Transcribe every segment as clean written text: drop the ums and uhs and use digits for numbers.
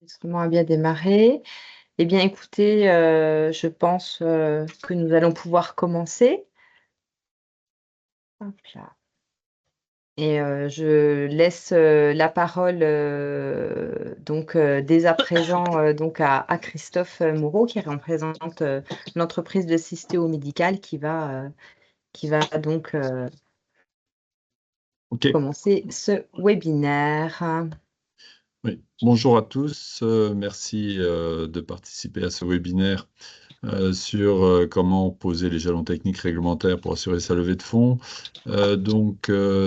L'enregistrement a bien démarré. Eh bien, écoutez, je pense que nous allons pouvoir commencer. Hop là. Et je laisse la parole donc dès à présent donc à Christophe Moreau qui représente l'entreprise de Systéo Médical qui va donc Ok, commencer ce webinaire. oui. Bonjour à tous. Merci de participer à ce webinaire sur comment poser les jalons techniques réglementaires pour assurer sa levée de fonds.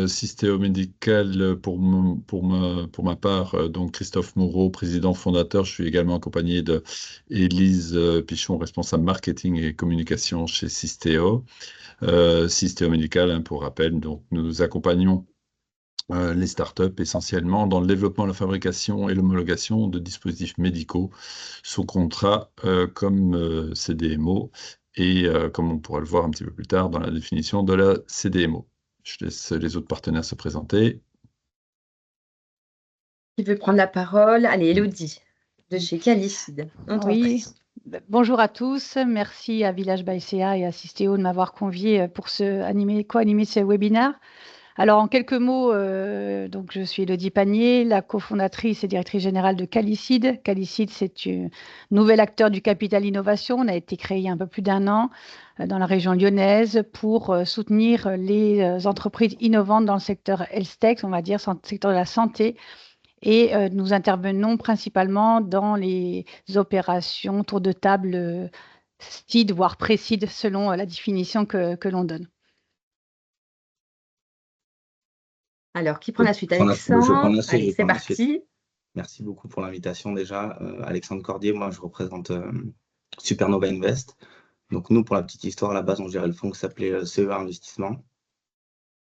Systéo Médical, pour ma part, donc Christophe Moreau, président fondateur. Je suis également accompagné de Élise Pichon, responsable marketing et communication chez Systéo. Systéo Médical, hein, pour rappel, donc nous accompagnons les startups essentiellement dans le développement, la fabrication et l'homologation de dispositifs médicaux sous contrat comme CDMO et comme on pourra le voir un petit peu plus tard dans la définition de la CDMO. Je laisse les autres partenaires se présenter. Qui veut prendre la parole? Allez, Élodie, de chez Calicide. On t'en Oui, prie. bonjour à tous. Merci à Village by CA et à Systéo de m'avoir convié pour co-animer ce webinaire. Alors, en quelques mots, donc je suis Élodie Panier, la cofondatrice et directrice générale de Calicide. Calicide, c'est un nouvel acteur du capital innovation. On a été créé il y a un peu plus d'1 an dans la région lyonnaise pour soutenir les entreprises innovantes dans le secteur health tech, on va dire, dans le secteur de la santé. Et nous intervenons principalement dans les opérations tour de table seed, voire pré-seed, selon la définition que l'on donne. Alors, qui prend la suite? Je prends Alexandre? la suite, Allez, c'est parti. Merci beaucoup pour l'invitation déjà. Alexandre Cordier, moi je représente Supernova Invest. Donc nous, pour la petite histoire, à la base, on gérait le fonds qui s'appelait CEA Investissement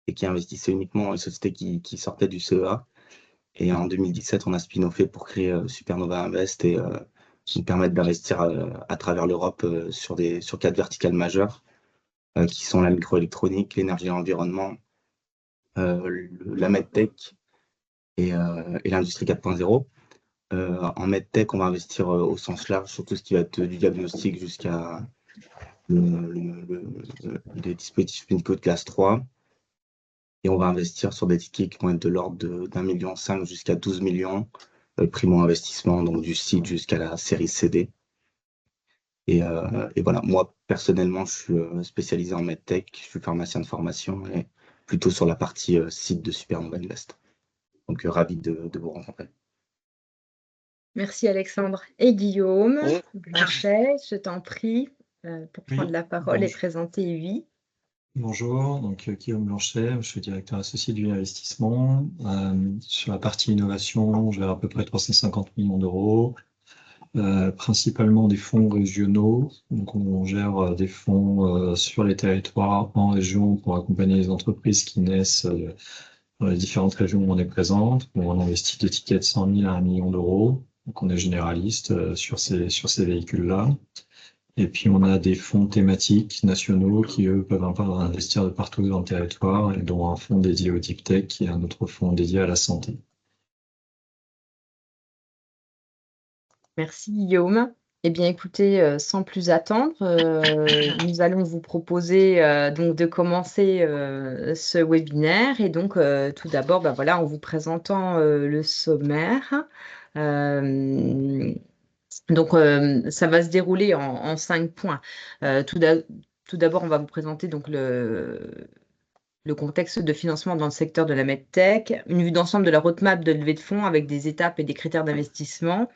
et qui investissait uniquement dans les sociétés qui sortaient du CEA. Et en 2017, on a spin-offé pour créer Supernova Invest et nous permettre d'investir à travers l'Europe sur 4 verticales majeures qui sont la microélectronique, l'énergie et l'environnement, la medtech et l'industrie 4.0. En medtech, on va investir au sens large sur tout ce qui va être du diagnostic jusqu'à des dispositifs médicaux de classe 3. Et on va investir sur des tickets qui vont être de l'ordre d'1,5 million jusqu'à 12 millions, primo-investissement, donc du seed jusqu'à la série CD. Et voilà, moi, personnellement, je suis spécialisé en medtech, je suis pharmacien de formation et plutôt sur la partie seed de Supernova Invest. Donc, ravi de vous rencontrer. Merci Alexandre. Et Guillaume Blanchet, je t'en prie pour prendre la parole et présenter UI. Bonjour, donc Guillaume Blanchet, je suis directeur associé du investissement. Sur la partie innovation, j'ai à peu près 350 millions d'euros, principalement des fonds régionaux. Donc on gère des fonds sur les territoires en région pour accompagner les entreprises qui naissent dans les différentes régions où on est présente. On investit des tickets de 100 000 à 1 million d'euros. Donc on est généraliste sur ces véhicules-là. Et puis, on a des fonds thématiques nationaux qui, eux, peuvent investir de partout dans le territoire, et dont un fonds dédié au deep tech et un autre fonds dédié à la santé. Merci Guillaume. Eh bien, écoutez, sans plus attendre, nous allons vous proposer donc de commencer ce webinaire. Et donc, tout d'abord, voilà, en vous présentant le sommaire. Donc, ça va se dérouler en 5 points. Tout d'abord, on va vous présenter donc le contexte de financement dans le secteur de la medtech, une vue d'ensemble de la roadmap de levée de fonds avec des étapes et des critères d'investissement.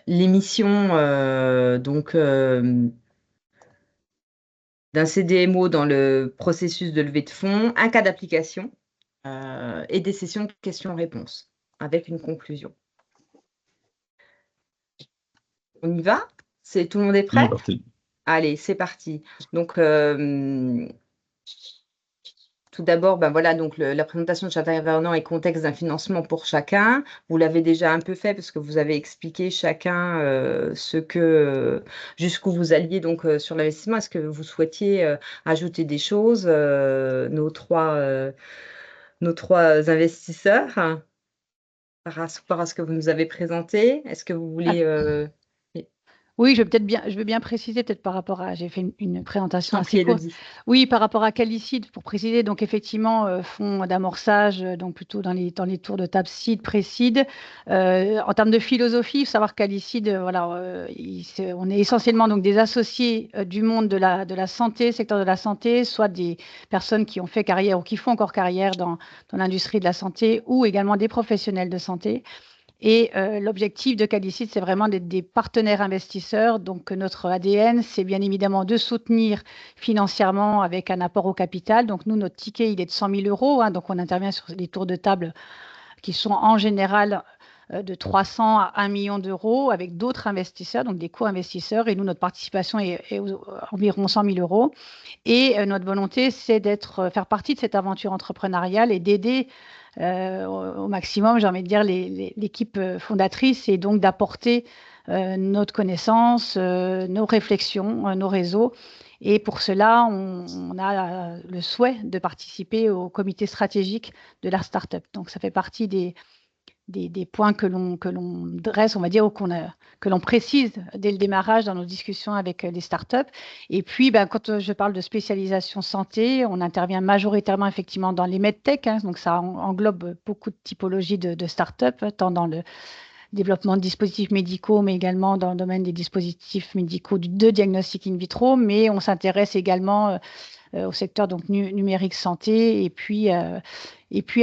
L'émission d'un CDMO dans le processus de levée de fonds, un cas d'application et des sessions de questions-réponses avec une conclusion. On y va? Tout le monde est prêt? C'est parti. Allez, c'est parti. Donc, tout d'abord, voilà, donc la présentation de chaque intervenant et contexte d'un financement pour chacun. Vous l'avez déjà un peu fait parce que vous avez expliqué chacun jusqu'où vous alliez donc sur l'investissement. Est-ce que vous souhaitiez ajouter des choses, nos trois investisseurs? par rapport à ce que vous nous avez présenté? Est-ce que vous voulez... Oui, je veux bien préciser peut-être par rapport à, j'ai fait une présentation assez courte. Elodie. Oui, par rapport à Calicide, pour préciser, donc effectivement, fonds d'amorçage, donc plutôt dans les tours de table seed, pré-seed. En termes de philosophie, il faut savoir Calicide, voilà, on est essentiellement donc des associés du monde de la santé, secteur de la santé, soit des personnes qui ont fait carrière ou qui font encore carrière dans l'industrie de la santé, ou également des professionnels de santé. Et l'objectif de Calicide, c'est vraiment d'être des partenaires investisseurs. Donc, notre ADN, c'est bien évidemment de soutenir financièrement avec un apport au capital. Donc, nous, notre ticket, il est de 100 000 euros. Hein, donc, on intervient sur des tours de table qui sont en général de 300 à 1 million d'euros avec d'autres investisseurs, donc des co-investisseurs. Et nous, notre participation est environ 100 000 euros. Et notre volonté, c'est faire partie de cette aventure entrepreneuriale et d'aider au maximum, j'ai envie de dire, l'équipe fondatrice, et donc d'apporter notre connaissance, nos réflexions, nos réseaux. Et pour cela, on a le souhait de participer au comité stratégique de la start-up. Donc, ça fait partie des points que l'on dresse, on va dire, ou que l'on précise dès le démarrage dans nos discussions avec les startups. Et puis, quand je parle de spécialisation santé, on intervient majoritairement effectivement dans les medtech, hein, donc ça englobe beaucoup de typologies de startups, tant dans le développement de dispositifs médicaux, mais également dans le domaine des dispositifs médicaux de diagnostic in vitro, mais on s'intéresse également au secteur donc numérique santé, et puis à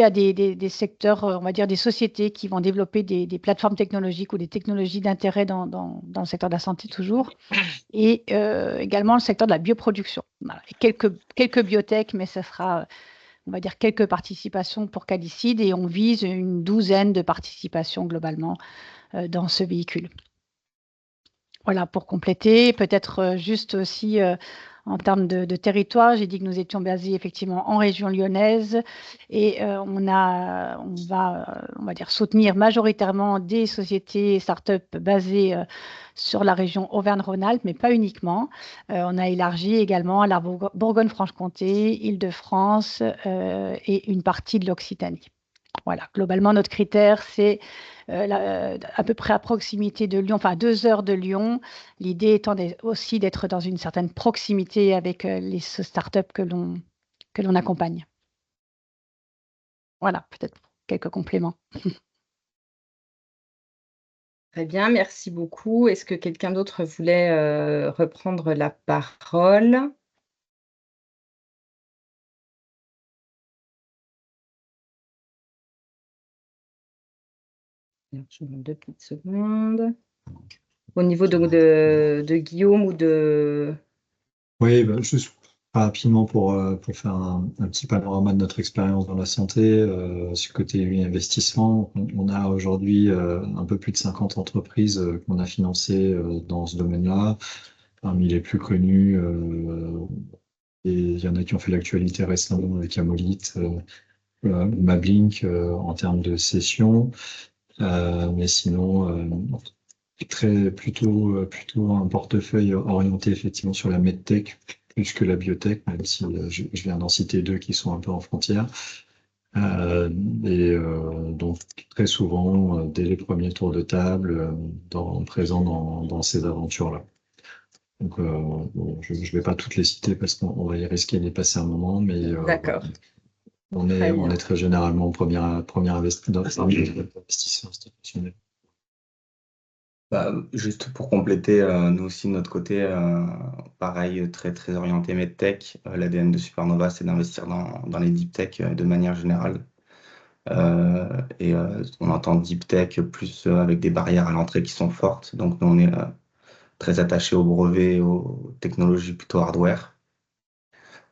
des secteurs, on va dire des sociétés qui vont développer des plateformes technologiques ou des technologies d'intérêt dans le secteur de la santé toujours, et également le secteur de la bioproduction. Voilà. Et quelques biotech, mais ça sera, on va dire, quelques participations pour Calicide, et on vise une 12aine de participations globalement dans ce véhicule. Voilà, pour compléter, peut-être juste aussi en termes de territoire, j'ai dit que nous étions basés effectivement en région lyonnaise, et on va dire, soutenir majoritairement des sociétés start-up basées sur la région Auvergne-Rhône-Alpes, mais pas uniquement. On a élargi également à la Bourgogne-Franche-Comté, Île-de-France et une partie de l'Occitanie. Voilà, globalement, notre critère, c'est à peu près à proximité de Lyon, enfin à 2 heures de Lyon. L'idée étant aussi d'être dans une certaine proximité avec les startups que l'on accompagne. Voilà, peut-être quelques compléments. Très bien, merci beaucoup. Est-ce que quelqu'un d'autre voulait reprendre la parole? Je vous demande 2 petites secondes. Au niveau de Guillaume ou de... Oui, juste rapidement pour faire un petit panorama de notre expérience dans la santé, sur le côté investissement, on a aujourd'hui un peu plus de 50 entreprises qu'on a financées dans ce domaine-là. Parmi les plus connus, et il y en a qui ont fait l'actualité récemment avec Amolite, Mablink en termes de session, mais sinon plutôt un portefeuille orienté effectivement sur la medtech plus que la biotech, même si je viens d'en citer 2 qui sont un peu en frontière. Donc très souvent, dès les premiers tours de table, présent dans ces aventures-là. Donc je ne vais pas toutes les citer parce qu'on va y risquer d'y passer un moment, mais D'accord. on est très généralement premier investisseur institutionnel. Juste pour compléter, nous aussi de notre côté, pareil, très très orienté medtech. L'ADN de Supernova, c'est d'investir dans les deep tech de manière générale. On entend deep tech plus avec des barrières à l'entrée qui sont fortes. Donc nous, on est très attachés aux brevets et aux technologies plutôt hardware.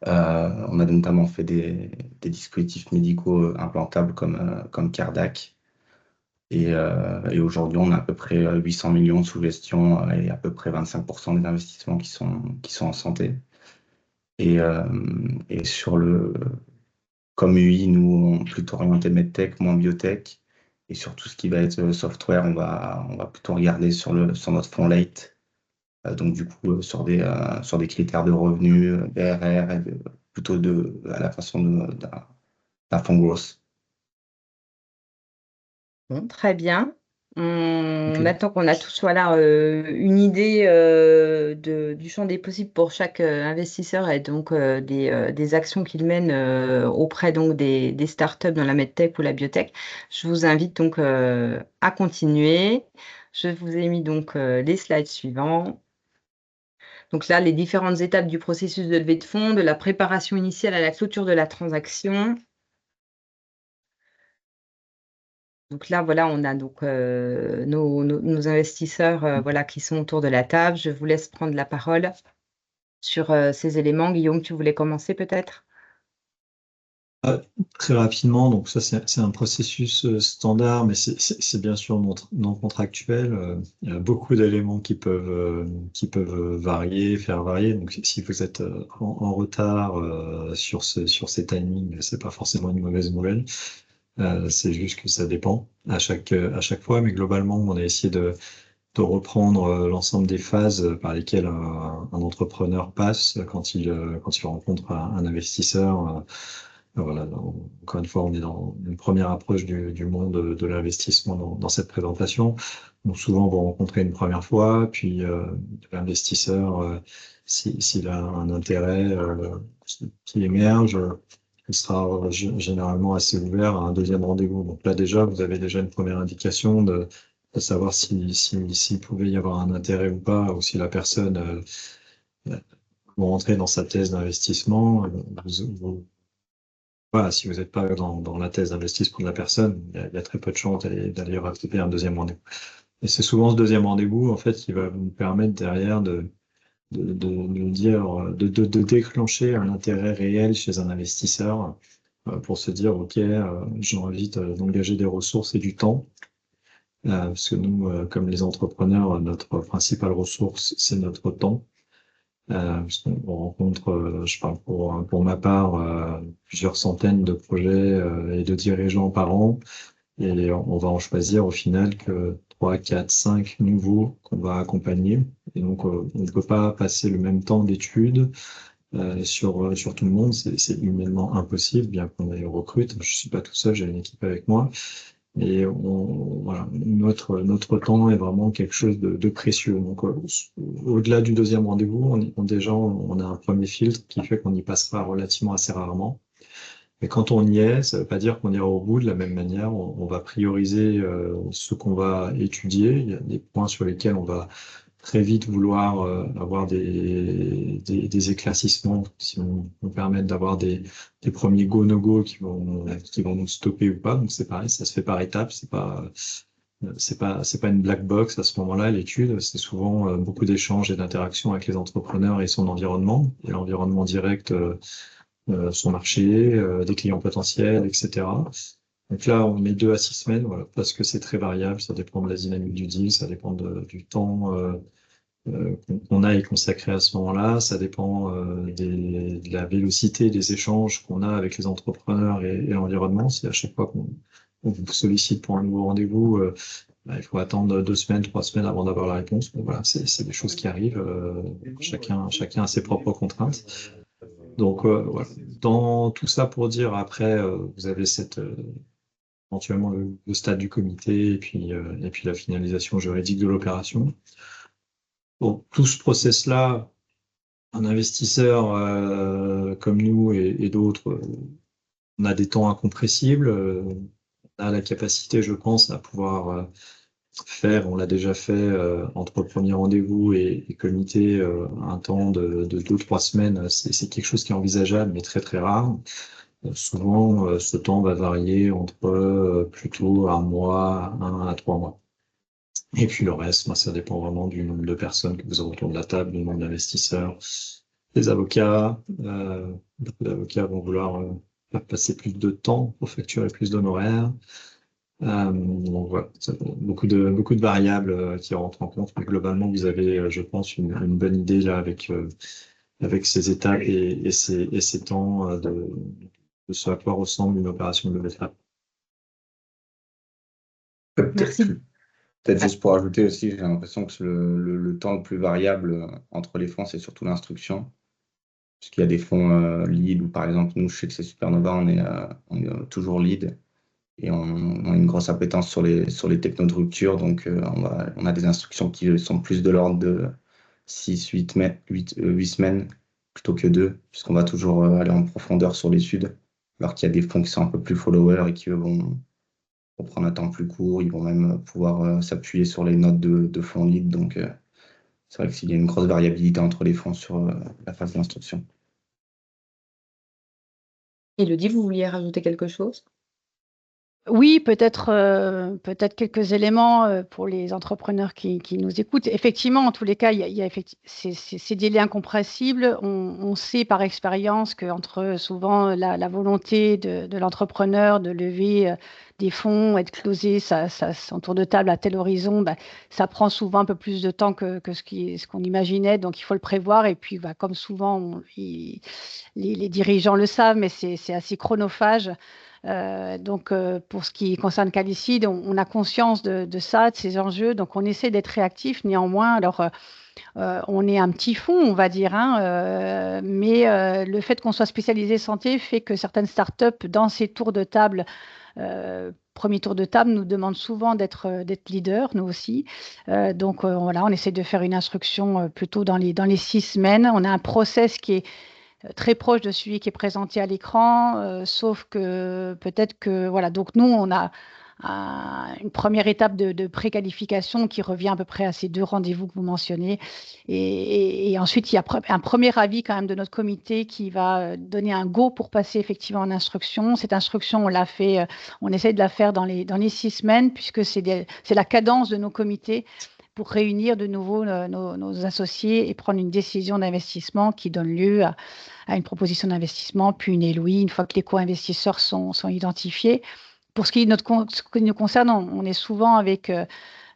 On a notamment fait des dispositifs médicaux implantables comme Cardac. Et aujourd'hui, on a à peu près 800 millions sous gestion et à peu près 25% des investissements qui sont en santé. Et comme UI, nous, on est plutôt orienté medtech, moins biotech. Et sur tout ce qui va être software, on va plutôt regarder sur notre fonds late. Donc du coup, sur des critères de revenus, BRR, et plutôt à la façon d'un fonds growth. Bon, très bien. Ok. Maintenant qu'on a tous une idée du champ des possibles pour chaque investisseur et donc des actions qu'il mène auprès donc des startups dans la medtech ou la biotech, je vous invite donc à continuer. Je vous ai mis donc les slides suivants. Donc là, les différentes étapes du processus de levée de fonds, de la préparation initiale à la clôture de la transaction. Donc là, voilà, on a donc nos investisseurs voilà, qui sont autour de la table. Je vous laisse prendre la parole sur ces éléments. Guillaume, tu voulais commencer peut-être? Très rapidement, donc ça c'est un processus standard, mais c'est bien sûr non contractuel. Il y a beaucoup d'éléments qui peuvent varier, faire varier. Donc si vous êtes en retard sur ces timings, c'est pas forcément une mauvaise nouvelle. C'est juste que ça dépend à chaque fois, mais globalement, on a essayé de reprendre l'ensemble des phases par lesquelles un entrepreneur passe quand il rencontre un investisseur. Voilà, encore une fois, on est dans une première approche du monde de l'investissement dans cette présentation. Donc souvent, vous rencontrez une première fois, puis l'investisseur, s'il a un intérêt qui émerge, il sera généralement assez ouvert à un deuxième rendez-vous. Donc là déjà, vous avez déjà une première indication de savoir s'il pouvait y avoir un intérêt ou pas, ou si la personne vous rentrez dans sa thèse d'investissement. Voilà, si vous n'êtes pas dans la thèse d'investissement de la personne, il y a très peu de chances d'aller accepter un deuxième rendez-vous. Et c'est souvent ce deuxième rendez-vous, en fait, qui va vous permettre derrière de déclencher un intérêt réel chez un investisseur pour se dire, OK, j'ai envie d'engager des ressources et du temps. Parce que nous, comme les entrepreneurs, notre principale ressource, c'est notre temps. Parce qu'on rencontre, je parle pour ma part, plusieurs centaines de projets et de dirigeants par an. Et on va en choisir au final que 3, 4, 5 nouveaux qu'on va accompagner. Et donc, on ne peut pas passer le même temps d'études sur tout le monde. C'est humainement impossible, bien qu'on les recrute. Je suis pas tout seul, j'ai une équipe avec moi. Et voilà, notre temps est vraiment quelque chose de précieux. Donc, au-delà du deuxième rendez-vous, on a un premier filtre qui fait qu'on y passera relativement assez rarement. Mais quand on y est, ça ne veut pas dire qu'on ira au bout de la même manière. On va prioriser ce qu'on va étudier. Il y a des points sur lesquels on va très vite vouloir avoir des éclaircissements qui vont nous permettre d'avoir des premiers go-no-go qui vont nous stopper ou pas. Donc c'est pareil, ça se fait par étapes. C'est pas une black box à ce moment-là. L'étude, c'est souvent beaucoup d'échanges et d'interactions avec les entrepreneurs et son environnement, et l'environnement direct, son marché, des clients potentiels, etc. Donc là, on met 2 à 6 semaines, voilà, parce que c'est très variable. Ça dépend de la dynamique du deal, ça dépend du temps qu'on a et consacré à ce moment-là. Ça dépend de la vélocité des échanges qu'on a avec les entrepreneurs et l'environnement. Si à chaque fois qu'on vous sollicite pour un nouveau rendez-vous, il faut attendre 2 semaines, 3 semaines avant d'avoir la réponse. Bon, voilà, c'est des choses qui arrivent. Chacun a ses propres contraintes. Donc voilà. Dans tout ça pour dire, après, vous avez éventuellement le stade du comité et puis la finalisation juridique de l'opération. Bon, tout ce process-là, un investisseur comme nous et d'autres, on a des temps incompressibles. On a la capacité, je pense, à pouvoir faire, on l'a déjà fait entre premier rendez-vous et comité, un temps de 2-3 semaines. C'est quelque chose qui est envisageable, mais très très rare. Souvent, ce temps va varier entre plutôt 1 mois, 1 à 3 mois. Et puis le reste, moi, ça dépend vraiment du nombre de personnes que vous aurez autour de la table, du nombre d'investisseurs, des avocats. Beaucoup d'avocats vont vouloir faire passer plus de temps pour facturer plus d'honoraires. Donc voilà, beaucoup de variables qui rentrent en compte, mais globalement, vous avez, je pense, une bonne idée là avec ces étapes et ces temps de ce à quoi ressemble une opération de levée de fonds. Merci. Peut-être juste pour ajouter aussi, j'ai l'impression que le temps le plus variable entre les fonds, c'est surtout l'instruction. Parce qu'il y a des fonds lead où, par exemple, nous, chez Supernova, on est toujours lead. et on a une grosse appétence sur les technos de rupture. Donc, on a des instructions qui sont plus de l'ordre de 6-8 semaines plutôt que 2, puisqu'on va toujours aller en profondeur sur l'étude, alors qu'il y a des fonds qui sont un peu plus followers et qui eux, vont prendre un temps plus court. Ils vont même pouvoir s'appuyer sur les notes de fonds lead. Donc, c'est vrai qu'il y a une grosse variabilité entre les fonds sur la phase d'instruction. Élodie, vous vouliez rajouter quelque chose? Oui, peut-être quelques éléments pour les entrepreneurs qui nous écoutent. Effectivement, en tous les cas, il y a ces délais incompressibles. On sait par expérience qu'entre souvent la volonté de l'entrepreneur de lever des fonds et de closer son tour de table à tel horizon, ça prend souvent un peu plus de temps que ce qu'on imaginait. Donc, il faut le prévoir. Et puis, comme souvent, les dirigeants le savent, mais c'est assez chronophage. Donc, pour ce qui concerne Qualicide, on a conscience de ça, de ces enjeux. Donc, on essaie d'être réactif. Néanmoins, alors, on est un petit fonds, on va dire, hein, mais le fait qu'on soit spécialisé santé fait que certaines startups, dans ces tours de table, premier tour de table, nous demandent souvent d'être leader, nous aussi. Donc, voilà, on essaie de faire une instruction plutôt dans les 6 semaines. On a un process qui est très proche de celui qui est présenté à l'écran, sauf que peut-être que, voilà, donc nous, on a une première étape de préqualification qui revient à peu près à ces 2 rendez-vous que vous mentionnez. Et ensuite, il y a un premier avis quand même de notre comité qui va donner un go pour passer effectivement en instruction. Cette instruction, on l'a fait, on essaie de la faire dans les 6 semaines, puisque c'est la cadence de nos comités pour réunir de nouveau nos associés et prendre une décision d'investissement qui donne lieu à une proposition d'investissement, puis une LOI, une fois que les co-investisseurs sont identifiés. Pour ce qui nous concerne, on est souvent avec,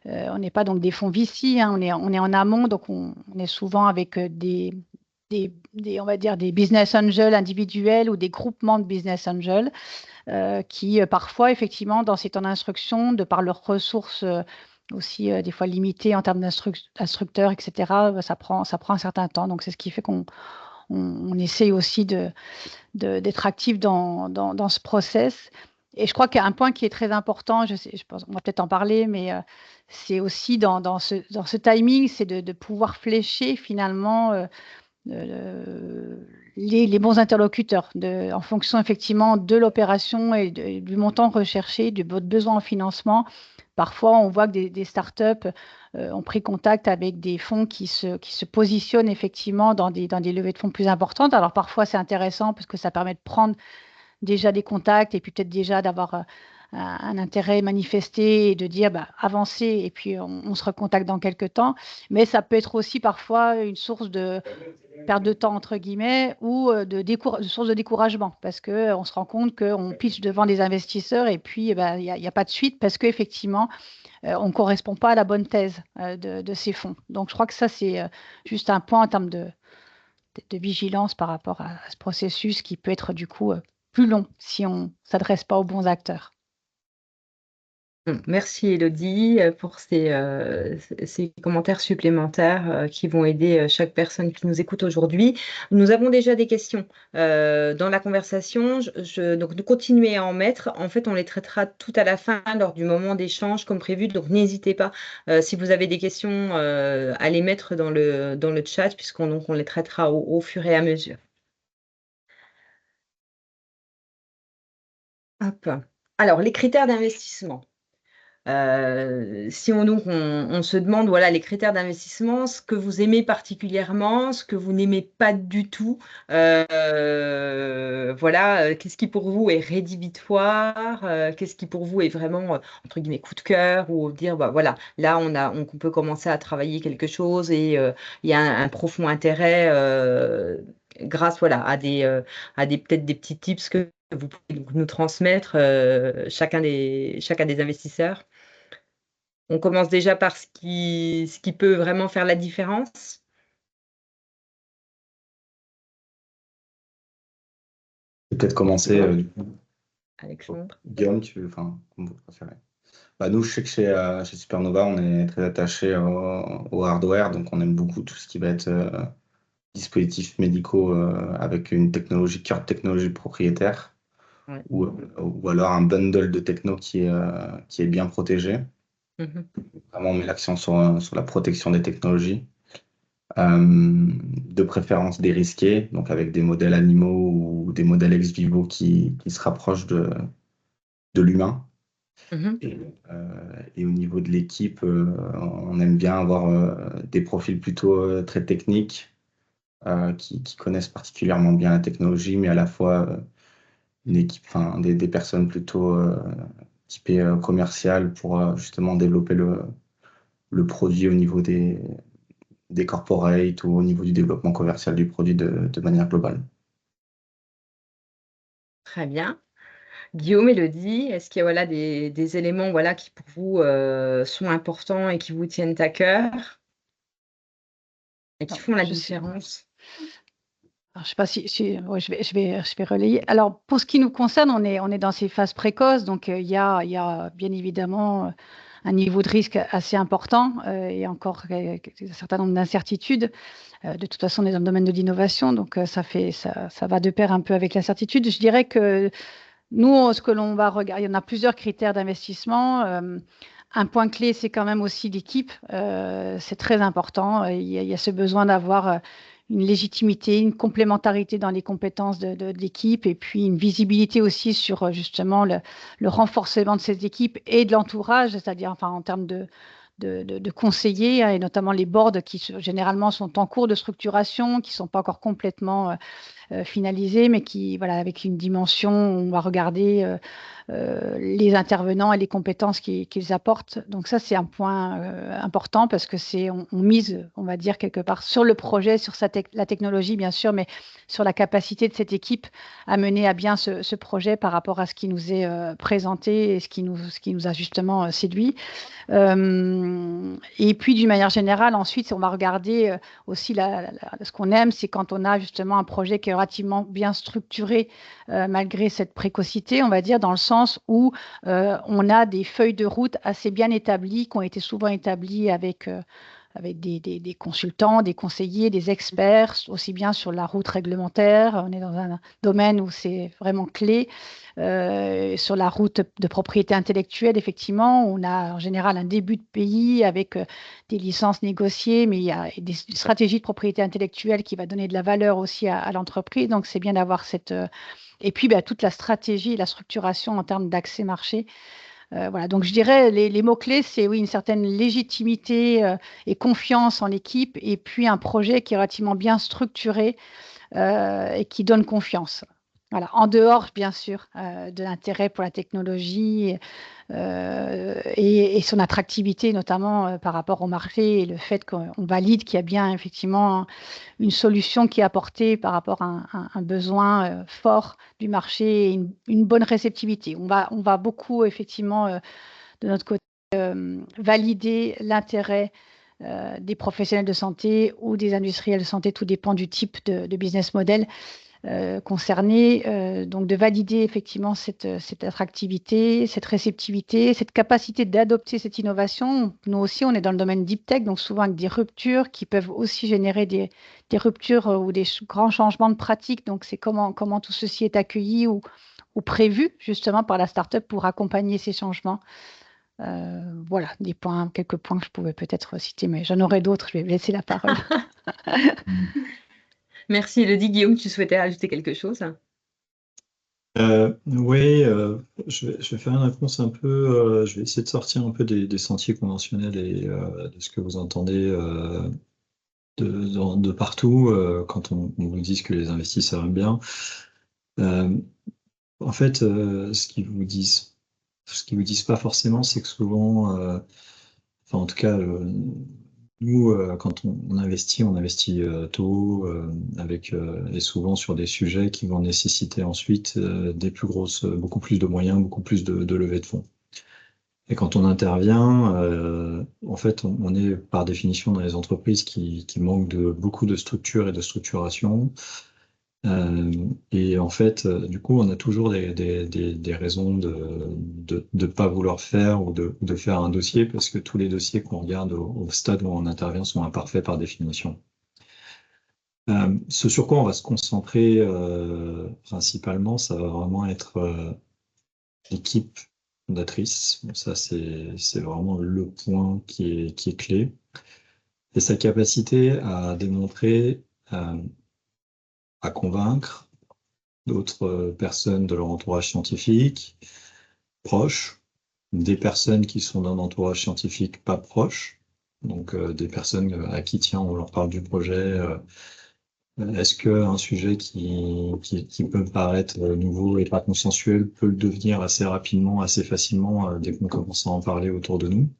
on n'est pas donc des fonds VC, hein, on est en amont, donc on est souvent avec on va dire des business angels individuels ou des groupements de business angels qui parfois, effectivement, dans ces temps d'instruction, de par leurs ressources aussi des fois limitées en termes d'instructeurs, etc., ça prend un certain temps. Donc, c'est ce qui fait qu'on essaye aussi d'être actif dans ce process. Et je crois qu'il y a un point qui est très important, je pense, on va peut-être en parler, mais c'est aussi dans ce timing, c'est de pouvoir flécher finalement les bons interlocuteurs en fonction effectivement de l'opération et du montant recherché, de votre besoin en financement. Parfois, on voit que des startups ont pris contact avec des fonds qui se positionnent effectivement dans des levées de fonds plus importantes. Alors parfois, c'est intéressant parce que ça permet de prendre déjà des contacts et puis peut-être déjà d'avoir un intérêt manifesté et de dire avancez et puis on se recontacte dans quelques temps. Mais ça peut être aussi parfois une source de perte de temps entre guillemets ou source de découragement parce qu'on se rend compte qu'on pitch devant des investisseurs et puis il n'y a pas de suite parce qu'effectivement on ne correspond pas à la bonne thèse de ces fonds. Donc je crois que ça c'est juste un point en termes de vigilance par rapport à ce processus qui peut être du coup plus long si on ne s'adresse pas aux bons acteurs. Merci Élodie pour ces commentaires supplémentaires qui vont aider chaque personne qui nous écoute aujourd'hui. Nous avons déjà des questions dans la conversation, donc continuez à en mettre. En fait, on les traitera tout à la fin lors du moment d'échange comme prévu. Donc n'hésitez pas si vous avez des questions à les mettre dans le chat puisqu'on les traitera au fur et à mesure. Hop. Alors, les critères d'investissement. Si on se demande voilà, les critères d'investissement, ce que vous aimez particulièrement, ce que vous n'aimez pas du tout, voilà, qu'est-ce qui pour vous est rédhibitoire, qu'est-ce qui pour vous est vraiment, entre guillemets, coup de cœur, ou dire, voilà, là, on peut commencer à travailler quelque chose et il y a un profond intérêt grâce voilà, à peut-être des petits tips que vous pouvez nous transmettre, chacun des investisseurs. On commence déjà par ce qui peut vraiment faire la différence. Peut-être commencer, Alexandre. Guillaume, comme vous préférez. Nous, je sais que chez Supernova, on est très attaché au hardware, donc on aime beaucoup tout ce qui va être dispositifs médicaux avec une cœur de technologie propriétaire. Ouais. ou alors un bundle de techno qui est bien protégé. Mhm. Vraiment, on met l'accent sur la protection des technologies. De préférence dérisqués, donc avec des modèles animaux ou des modèles ex vivo qui se rapprochent de l'humain. Mhm. Et au niveau de l'équipe, on aime bien avoir des profils plutôt très techniques, qui connaissent particulièrement bien la technologie, mais à la fois une équipe, enfin des personnes plutôt typées commerciales pour justement développer le produit au niveau des corporates ou au niveau du développement commercial du produit de manière globale. Très bien. Guillaume, Élodie, est-ce qu'il y a voilà, des éléments voilà, qui pour vous sont importants et qui vous tiennent à cœur et qui Non, font la je sais. différence? Alors, je sais pas ouais, je vais relayer. Alors, pour ce qui nous concerne, on est dans ces phases précoces, donc il y a bien évidemment un niveau de risque assez important et encore un certain nombre d'incertitudes. De toute façon, on est dans le domaine de l'innovation, donc ça va de pair un peu avec l'incertitude. Je dirais que nous, ce que l'on va regarder, il y en a plusieurs critères d'investissement. Un point clé, c'est quand même aussi l'équipe. C'est très important. Il y a ce besoin d'avoir une légitimité, une complémentarité dans les compétences de l'équipe et puis une visibilité aussi sur justement le renforcement de ces équipes et de l'entourage, c'est-à-dire enfin, en termes de conseillers et notamment les boards qui généralement sont en cours de structuration, qui ne sont pas encore complètement finalisés, mais qui, voilà, avec une dimension, on va regarder les intervenants et les compétences qu'ils apportent. Donc ça, c'est un point important parce que on mise, on va dire, quelque part sur le projet, sur la technologie, bien sûr, mais sur la capacité de cette équipe à mener à bien ce projet par rapport à ce qui nous est présenté et ce qui nous a justement séduit. Et puis, d'une manière générale, ensuite, on va regarder aussi ce qu'on aime, c'est quand on a justement un projet qui est relativement bien structuré, malgré cette précocité, on va dire, dans le sens où on a des feuilles de route assez bien établies, qui ont été souvent établies avec des consultants, des conseillers, des experts, aussi bien sur la route réglementaire. On est dans un domaine où c'est vraiment clé. Sur la route de propriété intellectuelle, effectivement, on a en général un début de pays avec des licences négociées, mais il y a des stratégies de propriété intellectuelle qui va donner de la valeur aussi à l'entreprise. Donc, c'est bien d'avoir cette... et puis, toute la stratégie et la structuration en termes d'accès marché. Voilà, donc je dirais les mots-clés, c'est oui, une certaine légitimité et confiance en l'équipe, et puis un projet qui est relativement bien structuré et qui donne confiance. Voilà, en dehors, bien sûr, de l'intérêt pour la technologie et son attractivité, notamment par rapport au marché, et le fait qu'on valide qu'il y a bien effectivement une solution qui est apportée par rapport à un besoin fort du marché et une bonne réceptivité. On va beaucoup, effectivement, de notre côté, valider l'intérêt des professionnels de santé ou des industriels de santé, tout dépend du type de business model concerné. Donc, de valider effectivement cette attractivité, cette réceptivité, cette capacité d'adopter cette innovation. Nous aussi, on est dans le domaine deep tech, donc souvent avec des ruptures qui peuvent aussi générer des ruptures ou des grands changements de pratique. Donc, c'est comment tout ceci est accueilli ou prévu justement par la startup pour accompagner ces changements. Voilà, quelques points que je pouvais peut-être citer, mais j'en aurai d'autres. Je vais laisser la parole. Merci, Élodie. Guillaume, tu souhaitais ajouter quelque chose? Oui, je vais faire une réponse un peu. Je vais essayer de sortir un peu des sentiers conventionnels et de ce que vous entendez de partout quand on vous dit que les investisseurs aiment bien. En fait, ce qu'ils vous disent pas forcément, c'est que souvent, enfin en tout cas, nous, quand on investit tôt, et souvent sur des sujets qui vont nécessiter ensuite beaucoup plus de moyens, beaucoup plus de levée de fonds. Et quand on intervient, en fait, on est par définition dans les entreprises qui manquent de beaucoup de structure et de structuration. Et en fait, du coup, on a toujours des raisons de pas vouloir faire ou de faire un dossier parce que tous les dossiers qu'on regarde au stade où on intervient sont imparfaits par définition. Ce sur quoi on va se concentrer principalement, ça va vraiment être l'équipe fondatrice. Bon, ça, c'est vraiment le point qui est clé. Et sa capacité à démontrer, à convaincre d'autres personnes de leur entourage scientifique, proches, des personnes qui sont d'un entourage scientifique pas proche, donc des personnes à qui, tiens, on leur parle du projet. Est-ce qu'un sujet qui peut paraître nouveau et pas consensuel peut le devenir assez rapidement, assez facilement, dès qu'on commence à en parler autour de nous?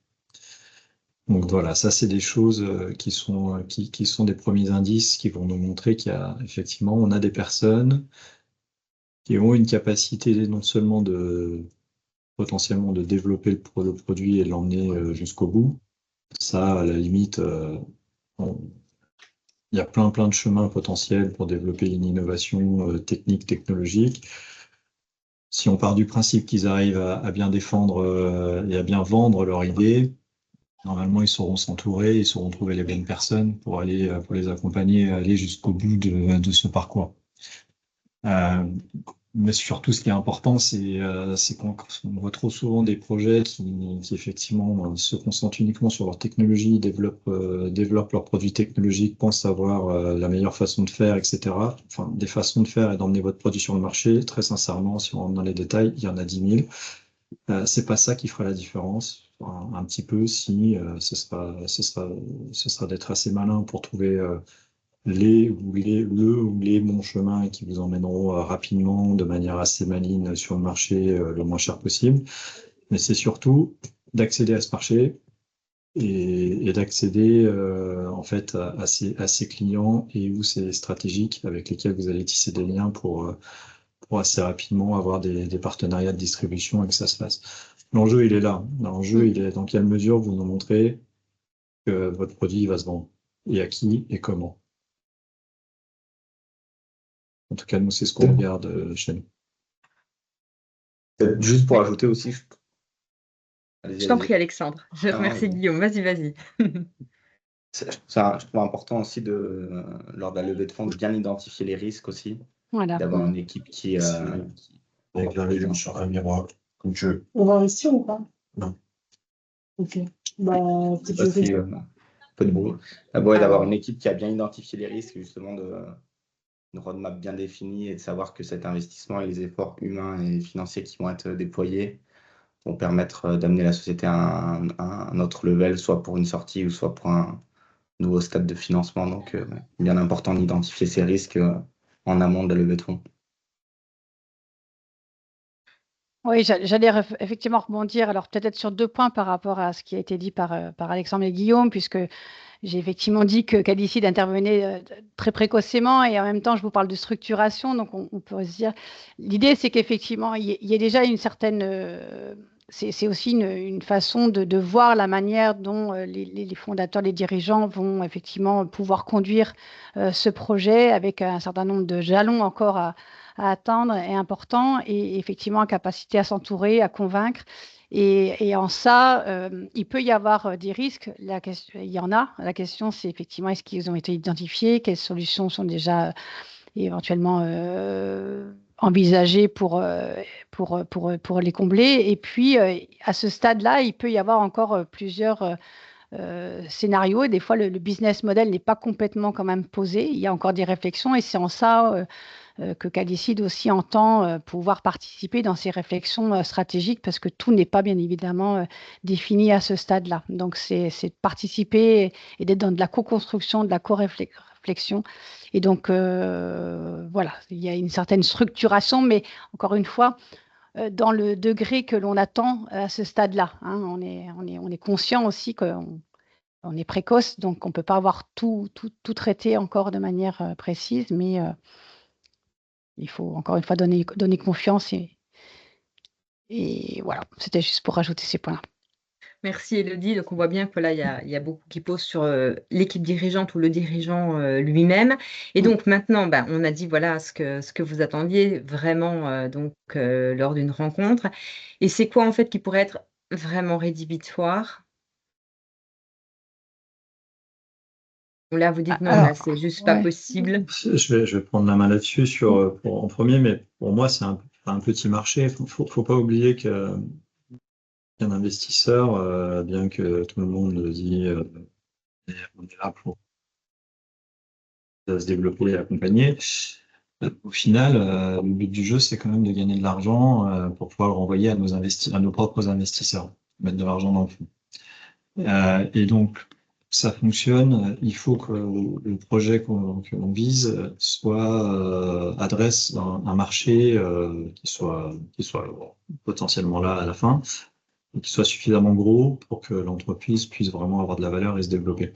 Donc voilà, ça c'est des choses qui sont des premiers indices qui vont nous montrer qu'il y a effectivement, on a des personnes qui ont une capacité non seulement potentiellement de développer le produit et de l'emmener jusqu'au bout. Ça, à la limite, il y a plein de chemins potentiels pour développer une innovation technique, technologique. Si on part du principe qu'ils arrivent à bien défendre et à bien vendre leur idée, normalement, ils sauront s'entourer, ils sauront trouver les bonnes personnes pour les accompagner, aller jusqu'au bout de ce parcours. Mais surtout, ce qui est important, c'est qu'on voit trop souvent des projets qui effectivement se concentrent uniquement sur leur technologie, développent leurs produits technologiques, pensent avoir la meilleure façon de faire, etc. Enfin, des façons de faire et d'emmener votre produit sur le marché. Très sincèrement, si on rentre dans les détails, il y en a 10 000. C'est pas ça qui fera la différence. Un petit peu, si ce sera d'être assez malin pour trouver le ou les bons chemins qui vous emmèneront rapidement, de manière assez maligne sur le marché le moins cher possible. Mais c'est surtout d'accéder à ce marché et d'accéder en fait à ces clients et où c'est stratégique avec lesquels vous allez tisser des liens pour assez rapidement avoir des partenariats de distribution et que ça se fasse. L'enjeu, il est là. L'enjeu, il est dans quelle mesure vous nous montrez que votre produit va se vendre et à qui et comment. En tout cas, nous, c'est ce qu'on regarde chez nous. Juste pour ajouter aussi, Je t'en prie, Alexandre. Je remercie Guillaume. Vas-y. Je trouve important aussi lors de la levée de fonds, de bien identifier les risques aussi. Voilà. D'avoir une équipe qui Avec la région sur un miroir, comme tu veux. On va investir ou pas? Non. Ok. Bah, peut-être aussi, peu de bruit. D'avoir une équipe qui a bien identifié les risques, justement, une roadmap bien définie et de savoir que cet investissement et les efforts humains et financiers qui vont être déployés vont permettre d'amener la société à un autre level, soit pour une sortie ou soit pour un nouveau stade de financement. Donc, bien important d'identifier ces risques en amont de la levée de fonds. Oui, j'allais effectivement rebondir, alors peut-être sur 2 points par rapport à ce qui a été dit par Alexandre et Guillaume, puisque j'ai effectivement dit que Calicide intervenait très précocement et en même temps, je vous parle de structuration. Donc, on peut se dire, l'idée, c'est qu'effectivement, il y ait déjà une certaine... c'est aussi une façon de voir la manière dont les fondateurs, les dirigeants vont effectivement pouvoir conduire ce projet avec un certain nombre de jalons encore à atteindre et important et effectivement en capacité à s'entourer, à convaincre. Et en ça, il peut y avoir des risques. Il y en a. La question, c'est effectivement, est-ce qu'ils ont été identifiés? Quelles solutions sont déjà éventuellement envisagées pour les combler? Et puis, à ce stade-là, il peut y avoir encore plusieurs scénarios. Et des fois, le business model n'est pas complètement quand même posé. Il y a encore des réflexions et c'est en ça que Calicide aussi entend pouvoir participer dans ces réflexions stratégiques parce que tout n'est pas bien évidemment défini à ce stade-là. Donc, c'est de participer et d'être dans de la co-construction, de la co-réflexion. Et donc, voilà, il y a une certaine structuration, mais encore une fois, dans le degré que l'on attend à ce stade-là. Hein, on est conscient aussi qu'on est précoce, donc on ne peut pas avoir tout traité encore de manière précise, mais il faut encore une fois donner confiance et voilà, c'était juste pour rajouter ces points-là. Merci Élodie. Donc on voit bien que là, il y a beaucoup qui posent sur l'équipe dirigeante ou le dirigeant lui-même. Et donc maintenant, on a dit voilà ce que vous attendiez vraiment lors d'une rencontre. Et c'est quoi en fait qui pourrait être vraiment rédhibitoire Ou là, vous dites non, Alors, là, c'est juste pas ouais. possible. Je vais prendre la main là-dessus en premier, mais pour moi, c'est un petit marché. Faut pas oublier qu'un investisseur, bien que tout le monde dit on est là pour se développer et accompagner, au final, le but du jeu, c'est quand même de gagner de l'argent pour pouvoir le renvoyer à nos propres investisseurs, mettre de l'argent dans le fonds. Et donc, ça fonctionne. Il faut que le projet que l'on vise adresse un marché qui soit potentiellement là à la fin, et qui soit suffisamment gros pour que l'entreprise puisse vraiment avoir de la valeur et se développer.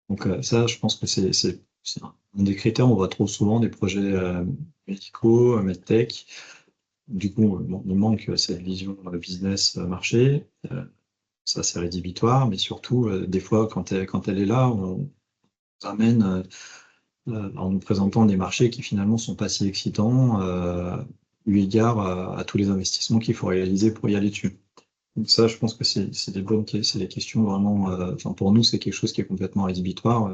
Donc ça, je pense que c'est un des critères. On voit trop souvent des projets médicaux, medtech. Du coup, il manque cette vision business marché. Ça, c'est rédhibitoire, mais surtout, des fois, quand elle est là, on nous amène en nous présentant des marchés qui finalement sont pas si excitants, eu égard à tous les investissements qu'il faut réaliser pour y aller dessus. Donc ça, je pense que c'est des questions vraiment. Enfin, pour nous, c'est quelque chose qui est complètement rédhibitoire.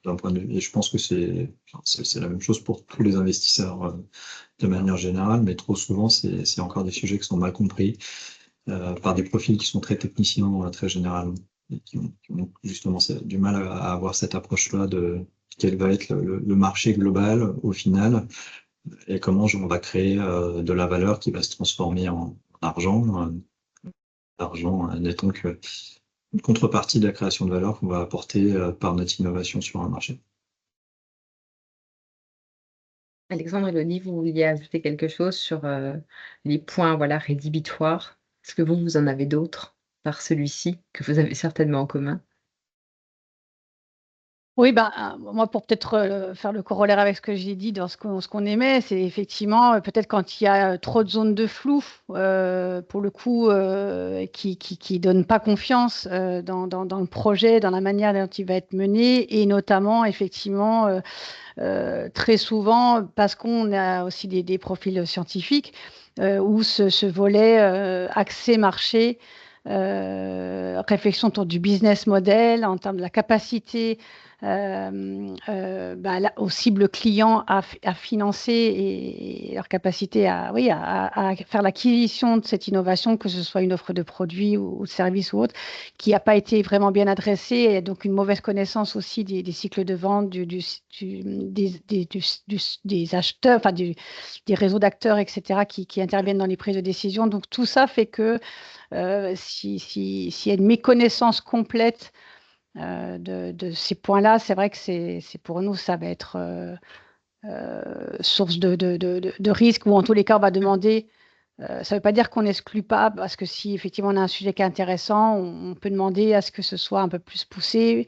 D'un point de vue, et je pense que c'est la même chose pour tous les investisseurs de manière générale, mais trop souvent, c'est encore des sujets qui sont mal compris par des profils qui sont très techniciens, très généralement, et qui ont justement du mal à avoir cette approche-là de quel va être le marché global au final, et comment on va créer de la valeur qui va se transformer en argent. L'argent n'étant que une contrepartie de la création de valeur qu'on va apporter par notre innovation sur un marché. Alexandre, Elodie, vous vouliez ajouter quelque chose sur les points voilà, rédhibitoires? Est-ce que vous en avez d'autres par celui-ci que vous avez certainement en commun? Oui, moi, pour peut-être faire le corollaire avec ce que j'ai dit dans ce qu'on aimait, c'est effectivement peut-être quand il y a trop de zones de flou, pour le coup, qui donnent pas confiance dans le projet, dans la manière dont il va être mené, et notamment effectivement très souvent parce qu'on a aussi des profils scientifiques où ce volet accès marché. Réflexion autour du business model en termes de la capacité aux cibles clients à financer et leur capacité oui, à faire l'acquisition de cette innovation, que ce soit une offre de produit ou de service ou autre, qui n'a pas été vraiment bien adressée, et donc une mauvaise connaissance aussi des cycles de vente, des acheteurs, enfin des réseaux d'acteurs, etc., qui interviennent dans les prises de décision. Donc tout ça fait que s'il y a une méconnaissance complète de ces points-là, c'est vrai que c'est pour nous, ça va être source de risque, ou en tous les cas, on va demander. Ça ne veut pas dire qu'on n'exclut pas, parce que si effectivement on a un sujet qui est intéressant, on peut demander à ce que ce soit un peu plus poussé.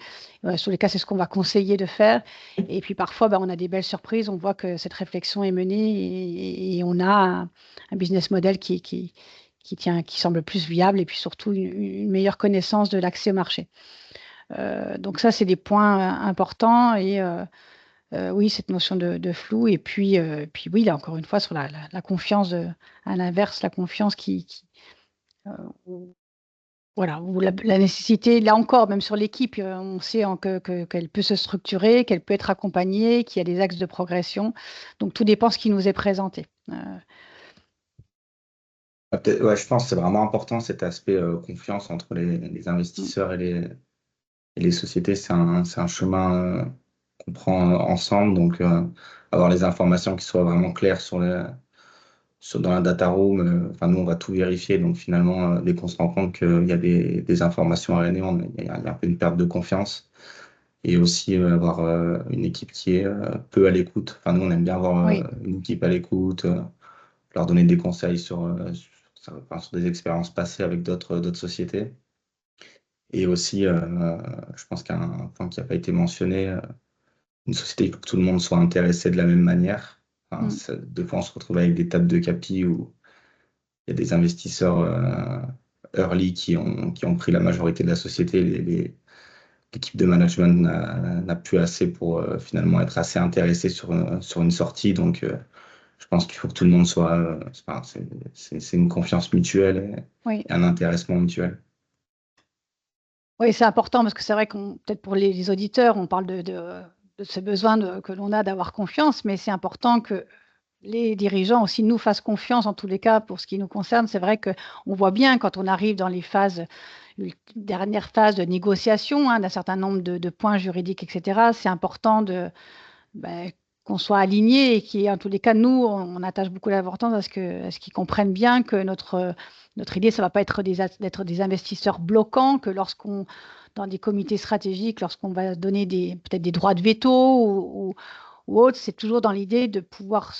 Sur les cas, c'est ce qu'on va conseiller de faire. Et puis parfois, on a des belles surprises. On voit que cette réflexion est menée, et on a un business model qui semble plus viable, et puis surtout une meilleure connaissance de l'accès au marché. Donc ça, c'est des points importants. Et oui, cette notion de flou. Et puis oui, là, encore une fois, sur la confiance, à l'inverse, la confiance voilà, ou la nécessité, là encore, même sur l'équipe, on sait qu'elle peut se structurer, qu'elle peut être accompagnée, qu'il y a des axes de progression. Donc tout dépend de ce qui nous est présenté. Ouais, je pense que c'est vraiment important, cet aspect confiance entre les investisseurs et les sociétés. C'est un chemin qu'on prend ensemble. Donc, avoir les informations qui soient vraiment claires dans la data room. Enfin, nous, on va tout vérifier. Donc, finalement, dès qu'on se rend compte qu'il y a des informations à RNA, il y a un peu une perte de confiance. Et aussi avoir une équipe qui est peu à l'écoute. Enfin, nous, on aime bien avoir Oui. une équipe à l'écoute, leur donner des conseils sur des expériences passées avec d'autres sociétés. Et aussi, je pense qu'un point qui n'a pas été mentionné, une société, il faut que tout le monde soit intéressé de la même manière. Enfin, des fois, on se retrouve avec des tables de capi où il y a des investisseurs early qui ont pris la majorité de la société. L'équipe de management n'a plus assez pour finalement être assez intéressé sur une sortie. Donc, je pense qu'il faut que tout le monde soit. C'est une confiance mutuelle Oui. et un intéressement mutuel. Oui, c'est important parce que c'est vrai qu'on, peut-être pour les auditeurs, on parle de ce besoin que l'on a d'avoir confiance, mais c'est important que les dirigeants aussi nous fassent confiance en tous les cas pour ce qui nous concerne. C'est vrai qu'on voit bien quand on arrive dans les dernières phases de négociation, d'un certain nombre de points juridiques, etc. C'est important ben, qu'on soit aligné et en tous les cas, nous, on attache beaucoup d'importance à ce qu'ils comprennent bien que notre idée, ça ne va pas être d'être des investisseurs bloquants, que dans des comités stratégiques, lorsqu'on va donner peut-être des droits de veto ou autre, c'est toujours dans l'idée de pouvoir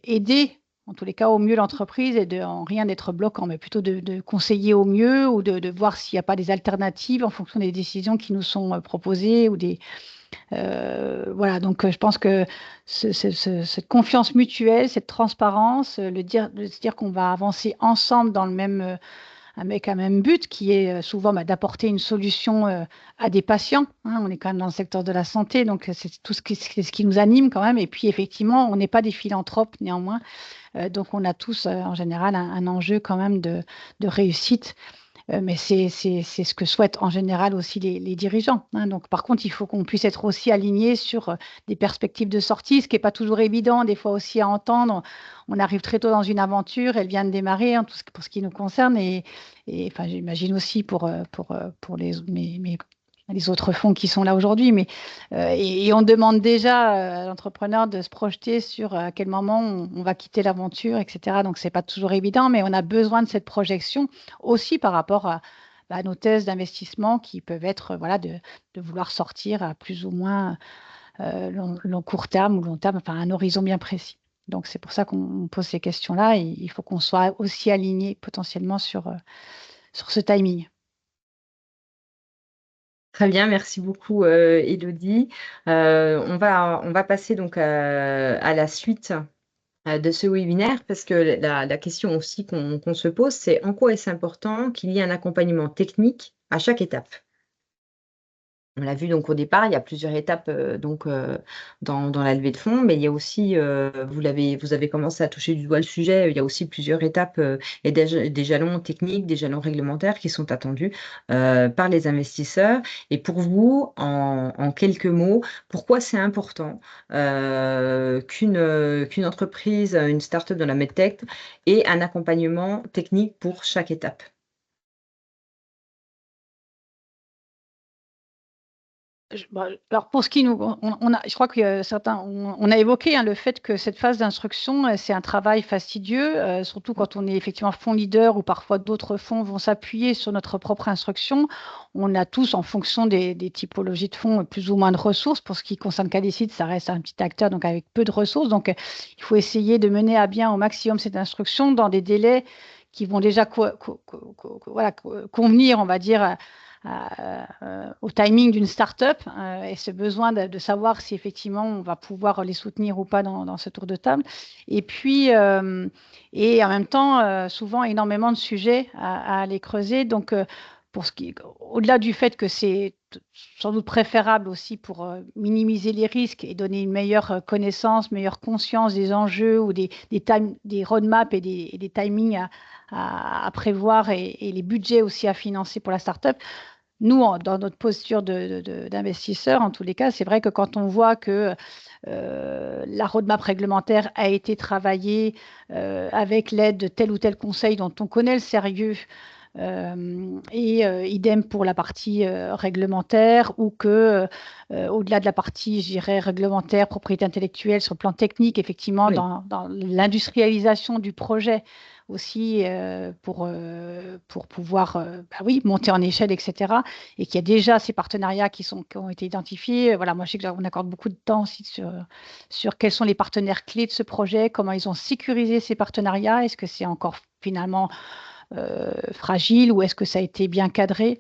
aider, en tous les cas, au mieux l'entreprise et en rien d'être bloquant, mais plutôt de conseiller au mieux ou de voir s'il n'y a pas des alternatives en fonction des décisions qui nous sont proposées ou voilà, donc je pense que cette confiance mutuelle, cette transparence, de se dire qu'on va avancer ensemble avec un même but qui est souvent d'apporter une solution à des patients. On est quand même dans le secteur de la santé, donc c'est ce qui nous anime quand même. Et puis effectivement, on n'est pas des philanthropes néanmoins, donc on a tous en général un enjeu quand même de réussite. Mais c'est ce que souhaitent en général aussi les dirigeants. Donc, par contre, il faut qu'on puisse être aussi aligné sur des perspectives de sortie, ce qui n'est pas toujours évident, des fois aussi à entendre. On arrive très tôt dans une aventure, elle vient de démarrer pour ce qui nous concerne, et enfin, j'imagine aussi pour les autres fonds qui sont là aujourd'hui. Et on demande déjà à l'entrepreneur de se projeter sur à quel moment on va quitter l'aventure, etc. Donc, ce n'est pas toujours évident, mais on a besoin de cette projection aussi par rapport à nos thèses d'investissement qui peuvent être de vouloir sortir à plus ou moins long court terme ou long terme, enfin un horizon bien précis. Donc c'est pour ça qu'on pose ces questions-là et il faut qu'on soit aussi aligné potentiellement sur ce timing. Très bien, merci beaucoup Élodie. On va passer donc à la suite de ce webinaire parce que la question aussi qu'on se pose, c'est en quoi est-ce important qu'il y ait un accompagnement technique à chaque étape? On l'a vu donc au départ, il y a plusieurs étapes dans la levée de fonds, mais il y a aussi, vous avez commencé à toucher du doigt le sujet, il y a aussi plusieurs étapes et des jalons techniques, des jalons réglementaires qui sont attendus par les investisseurs. Et pour vous, en quelques mots, pourquoi c'est important qu'une entreprise, une start-up dans la medtech ait un accompagnement technique pour chaque étape? Alors pour ce qui nous, je crois que on a évoqué le fait que cette phase d'instruction, c'est un travail fastidieux, surtout quand on est effectivement fonds leader ou parfois d'autres fonds vont s'appuyer sur notre propre instruction. On a tous, en fonction des typologies de fonds, plus ou moins de ressources. Pour ce qui concerne Calicide, ça reste un petit acteur, donc avec peu de ressources. Donc il faut essayer de mener à bien au maximum cette instruction dans des délais qui vont déjà convenir, on va dire, au timing d'une start-up et ce besoin de savoir si effectivement on va pouvoir les soutenir ou pas dans ce tour de table. Et puis, et en même temps, souvent énormément de sujets à aller creuser. Donc, au-delà du fait que c'est sans doute préférable aussi pour minimiser les risques et donner une meilleure connaissance, meilleure conscience des enjeux ou des roadmaps et des timings à prévoir et les budgets aussi à financer pour la start-up. Nous, dans notre posture d'investisseur, en tous les cas, c'est vrai que quand on voit que la roadmap réglementaire a été travaillée avec l'aide de tel ou tel conseil dont on connaît le sérieux, et idem pour la partie réglementaire, ou que au-delà de la partie, je dirais, réglementaire, propriété intellectuelle, sur le plan technique, effectivement, Oui. dans l'industrialisation du projet aussi pour pouvoir monter en échelle, etc. Et qu'il y a déjà ces partenariats qui ont été identifiés. Voilà, moi, je sais qu'on accorde beaucoup de temps aussi sur quels sont les partenaires clés de ce projet, comment ils ont sécurisé ces partenariats, est-ce que c'est encore finalement fragile ou est-ce que ça a été bien cadré?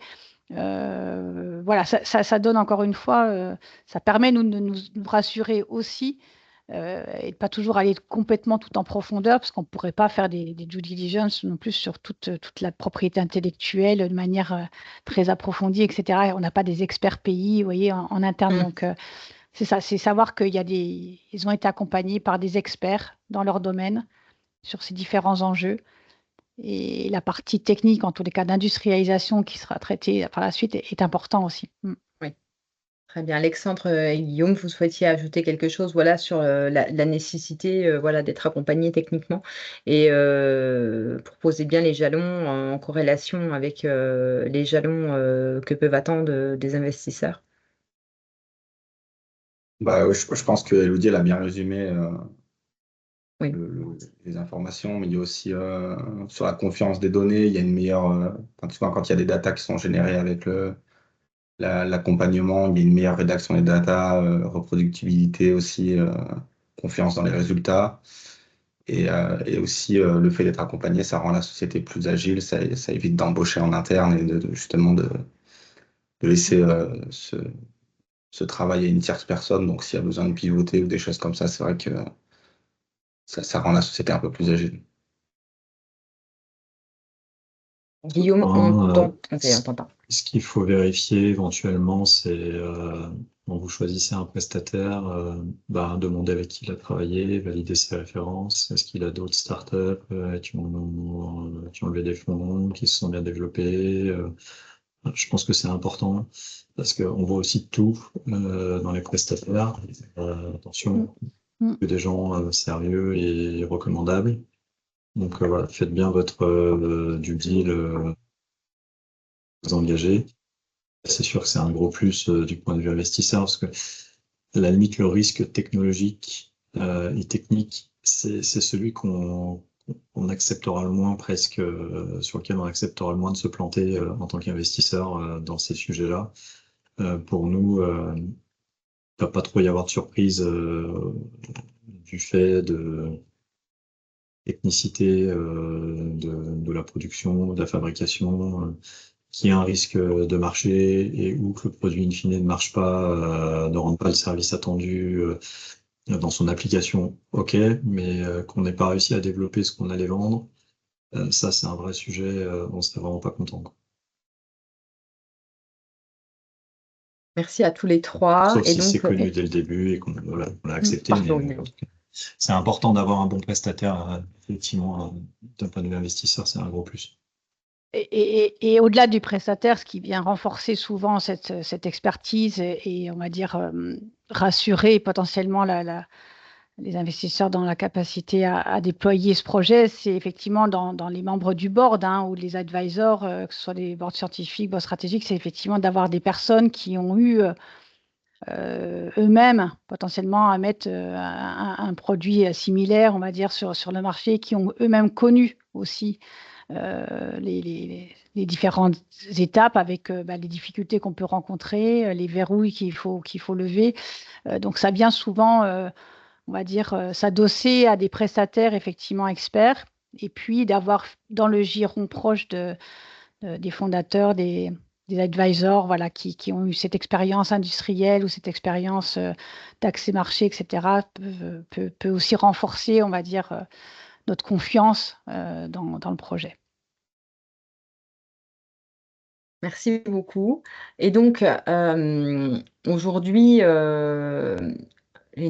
Voilà, ça donne encore une fois, ça permet de nous rassurer aussi et de pas toujours aller complètement tout en profondeur parce qu'on ne pourrait pas faire des due diligence non plus sur toute la propriété intellectuelle de manière très approfondie, etc. Et on n'a pas des experts pays, vous voyez, en interne. Donc, c'est ça, c'est savoir ils ont été accompagnés par des experts dans leur domaine sur ces différents enjeux. et la partie technique, en tous les cas d'industrialisation qui sera traitée par la suite, est important aussi. Oui. Très bien. Alexandre et Guillaume, vous souhaitiez ajouter quelque chose voilà, sur la nécessité voilà, d'être accompagné techniquement et pour poser bien les jalons en corrélation avec les jalons que peuvent attendre des investisseurs. Bah, je pense que Elodie elle a bien résumé Oui. les informations, mais il y a aussi sur la confiance des données, il y a une meilleure. Quand il y a des datas qui sont générées avec l'accompagnement, il y a une meilleure rédaction des datas, reproductibilité aussi, confiance dans les résultats. Et aussi, le fait d'être accompagné, ça rend la société plus agile, ça évite d'embaucher en interne et justement de laisser ce travail à une tierce personne. Donc, s'il y a besoin de pivoter ou des choses comme ça, c'est vrai que ça rend la société un peu plus agile. Guillaume, on t'entend pas. Ce qu'il faut vérifier éventuellement, c'est quand vous choisissez un prestataire, demander avec qui il a travaillé, valider ses références. Est-ce qu'il a d'autres startups qui ont levé des fonds, qui se sont bien développés? Je pense que c'est important parce qu'on voit aussi tout dans les prestataires. Attention, que des gens sérieux et recommandables. Donc voilà, faites bien votre due deal, vous engagez. C'est sûr que c'est un gros plus du point de vue investisseur parce que à la limite, le risque technologique et technique, c'est celui qu'on acceptera le moins presque, sur lequel on acceptera le moins de se planter en tant qu'investisseur dans ces sujets-là. Pour nous, il ne va pas trop y avoir de surprise du fait de technicité de la production, de la fabrication, qui a un risque de marché et où que le produit in fine ne marche pas, ne rend pas le service attendu dans son application, ok, mais qu'on n'ait pas réussi à développer ce qu'on allait vendre, ça c'est un vrai sujet, on serait vraiment pas content, quoi. Merci à tous les trois. Sauf Et si donc, c'est connu dès le début et qu'on l'a accepté, pardon, mais c'est important d'avoir un bon prestataire, effectivement, d'un point de vue investisseur, c'est un gros plus. Et au-delà du prestataire, ce qui vient renforcer souvent cette expertise et on va dire rassurer potentiellement les investisseurs dans la capacité à déployer ce projet, c'est effectivement dans les membres du board ou les advisors, que ce soit des boards scientifiques, boards stratégiques, c'est effectivement d'avoir des personnes qui ont eu eux-mêmes potentiellement à mettre un produit similaire, on va dire, sur le marché, qui ont eux-mêmes connu aussi les différentes étapes avec les difficultés qu'on peut rencontrer, les verrouilles qu'il faut lever. Donc ça vient souvent, on va dire, s'adosser à des prestataires effectivement experts et puis d'avoir dans le giron proche des fondateurs, des advisors voilà, qui ont eu cette expérience industrielle ou cette expérience d'accès marché, etc., peut aussi renforcer, on va dire, notre confiance dans le projet. merci beaucoup. Et donc, aujourd'hui, et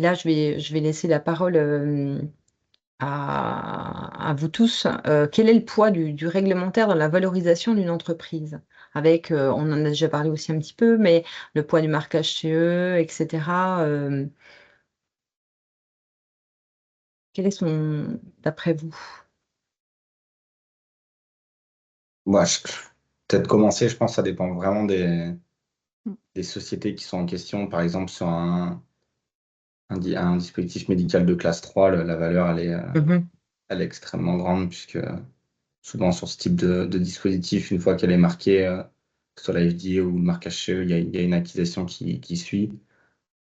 là, je vais laisser la parole à vous tous. Quel est le poids du réglementaire dans la valorisation d'une entreprise? Avec, on en a déjà parlé aussi un petit peu, mais le poids du marquage CE, etc. Quel est son, d'après vous? Moi, peut-être commencer, je pense que ça dépend vraiment des sociétés qui sont en question. Par exemple, sur un dispositif médical de classe 3, la valeur, elle est extrêmement grande, puisque souvent sur ce type de dispositif, une fois qu'elle est marquée, que ce soit la FDA ou le marquage CE, il y a une acquisition qui suit.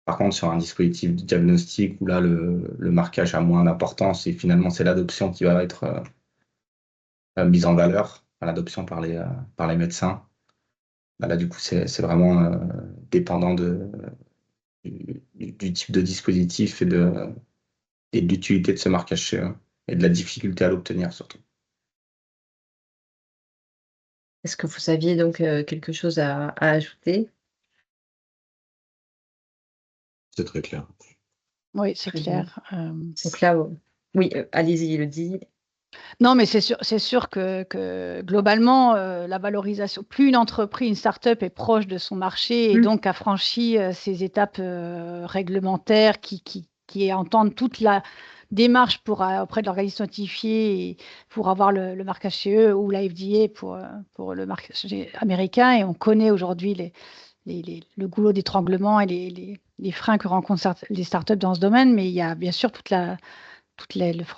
Par contre, sur un dispositif de diagnostic où là, le marquage a moins d'importance et finalement, c'est l'adoption qui va être mise en valeur, l'adoption par les médecins. Là, du coup, c'est vraiment dépendant du type de dispositif et de l'utilité de ce marquage CE et de la difficulté à l'obtenir surtout. Est-ce que vous aviez donc quelque chose à ajouter? C'est très clair. Oui, c'est Très bien. clair. Donc là, oui, allez-y, Elodie. Non, mais c'est sûr que globalement, la valorisation, plus une entreprise, une start-up est proche de son marché et Mm. donc a franchi ces étapes réglementaires qui entendent toute la démarche auprès de l'organisme notifié et pour avoir le marquage CE ou la FDA pour le marquage américain. Et on connaît aujourd'hui le goulot d'étranglement et les freins que rencontrent les startups dans ce domaine, mais il y a bien sûr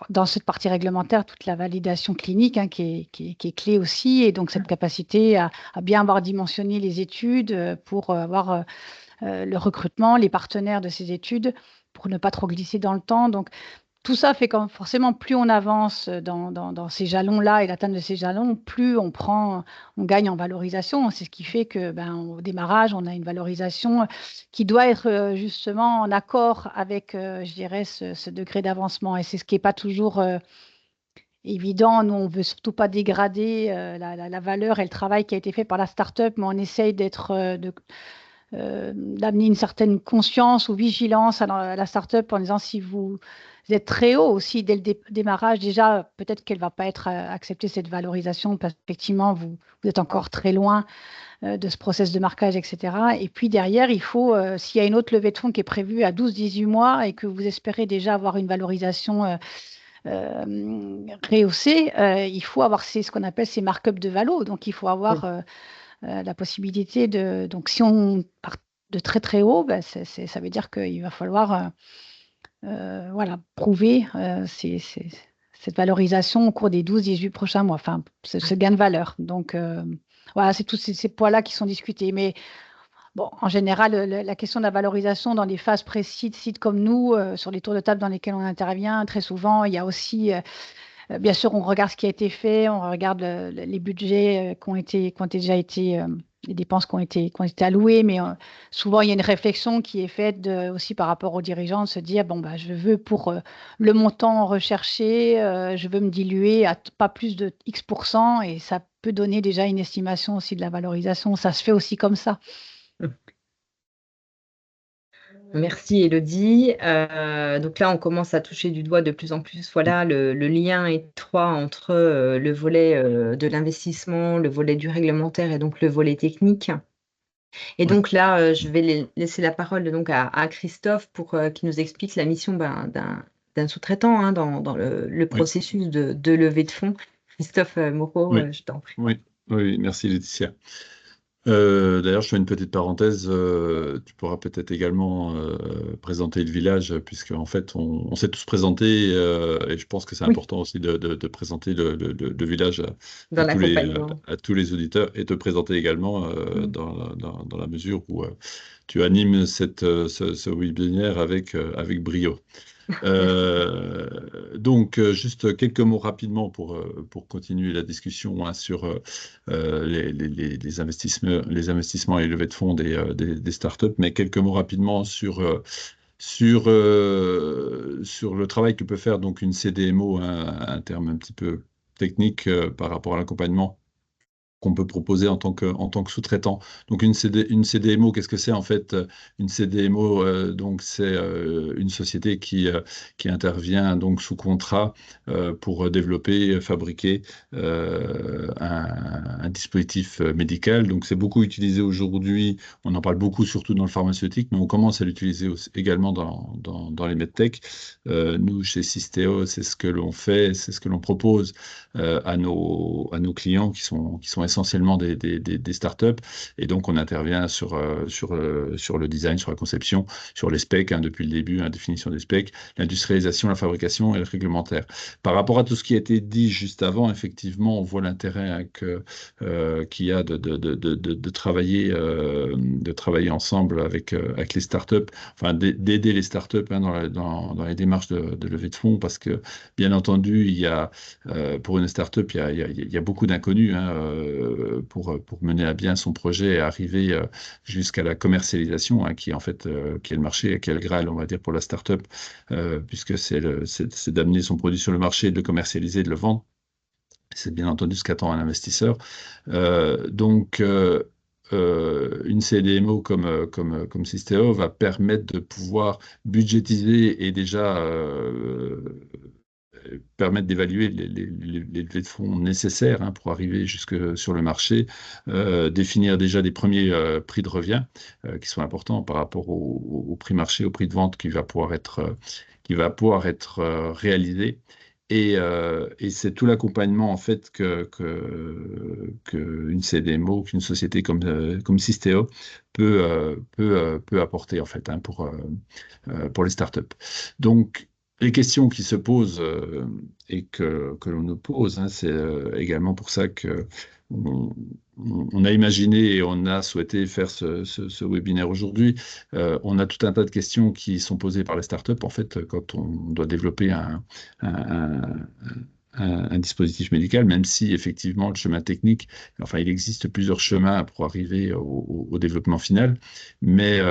dans cette partie réglementaire, toute la validation clinique qui est clé aussi, et donc cette capacité à bien avoir dimensionné les études pour avoir le recrutement, les partenaires de ces études, pour ne pas trop glisser dans le temps. Donc, tout ça fait que forcément, plus on avance dans ces jalons-là et l'atteinte de ces jalons, plus on gagne en valorisation. C'est ce qui fait que, au démarrage, on a une valorisation qui doit être justement en accord avec, je dirais, ce degré d'avancement. Et c'est ce qui n'est pas toujours évident. Nous, on ne veut surtout pas dégrader la valeur et le travail qui a été fait par la start-up, mais on essaye d'amener une certaine conscience ou vigilance à la start-up en disant si vous êtes très haut aussi dès le démarrage, déjà, peut-être qu'elle ne va pas être acceptée cette valorisation parce qu'effectivement, vous êtes encore très loin de ce process de marquage, etc. Et puis derrière, il faut, s'il y a une autre levée de fonds qui est prévue à 12-18 mois et que vous espérez déjà avoir une valorisation rehaussée, il faut avoir ce qu'on appelle ces markups de valo. Donc, il faut avoir la possibilité de... Donc, si on part de très très haut, ça veut dire qu'il va falloir voilà, prouver cette valorisation au cours des 12-18 prochains mois, enfin, ce gain de valeur. Donc, voilà, c'est tous ces poids-là qui sont discutés. Mais bon, en général, la question de la valorisation dans les phases pré-seed, seed comme nous, sur les tours de table dans lesquels on intervient, très souvent, il y a aussi... bien sûr, on regarde ce qui a été fait, on regarde les budgets qui ont déjà été, les dépenses qui ont été allouées, mais souvent il y a une réflexion qui est faite aussi par rapport aux dirigeants de se dire bon bah je veux pour le montant recherché, je veux me diluer à pas plus de X% et ça peut donner déjà une estimation aussi de la valorisation. Ça se fait aussi comme ça. Merci Elodie. Donc là, on commence à toucher du doigt de plus en plus voilà, le lien étroit entre le volet de l'investissement, le volet du réglementaire et donc le volet technique. Et donc là, je vais laisser la parole donc à Christophe pour qu'il nous explique la mission d'un sous-traitant dans le processus de levée de fonds. Christophe Moreau, je t'en prie. Oui, merci Laetitia. D'ailleurs, je fais une petite parenthèse. Tu pourras peut-être également présenter le village, puisque en fait, on s'est tous présentés, et je pense que c'est important aussi de présenter le village à tous les auditeurs et te présenter également dans la mesure où tu animes ce webinaire avec brio. Donc, juste quelques mots rapidement pour continuer la discussion sur les investissements et les levées de fonds des startups, mais quelques mots rapidement sur le travail que peut faire donc une CDMO, un terme un petit peu technique par rapport à l'accompagnement qu'on peut proposer en tant que sous-traitant. Donc une CDMO, qu'est-ce que c'est en fait? Une CDMO, donc c'est une société qui intervient donc sous contrat pour développer, fabriquer un dispositif médical. Donc c'est beaucoup utilisé aujourd'hui, on en parle beaucoup surtout dans le pharmaceutique, mais on commence à l'utiliser également dans les medtech. Nous, chez Systeo, c'est ce que l'on fait, c'est ce que l'on propose à nos clients qui sont essentiellement des startups, et donc on intervient sur le design, sur la conception, sur les specs, depuis le début, la définition des specs, l'industrialisation, la fabrication et le réglementaire. Par rapport à tout ce qui a été dit juste avant, effectivement, on voit l'intérêt qu'il y a de travailler ensemble avec les startups, enfin d'aider les startups dans les démarches de levée de fonds, parce que bien entendu, il y a pour une startup, il y a beaucoup d'inconnus pour mener à bien son projet et arriver jusqu'à la commercialisation, qui est en fait qui est le marché, qui est le Graal, on va dire, pour la startup, puisque c'est d'amener son produit sur le marché, de le commercialiser, de le vendre. C'est bien entendu ce qu'attend un investisseur. Donc, une CDMO comme Systeo va permettre de pouvoir budgétiser et déjà permettre d'évaluer les levées de fonds nécessaires hein, pour arriver jusque sur le marché, définir déjà des premiers prix de revient qui sont importants par rapport au prix marché, au prix de vente qui va pouvoir être réalisé. Et c'est tout l'accompagnement en fait qu'une CDMO, qu'une société comme Sisteo peut apporter en fait hein, pour les startups. Donc les questions qui se posent et que l'on nous pose, hein, c'est également pour ça que on, on a imaginé et on a souhaité faire ce webinaire aujourd'hui. On a tout un tas de questions qui sont posées par les startups, en fait, quand on doit développer un- un dispositif médical, même si effectivement le chemin technique, enfin il existe plusieurs chemins pour arriver au développement final, mais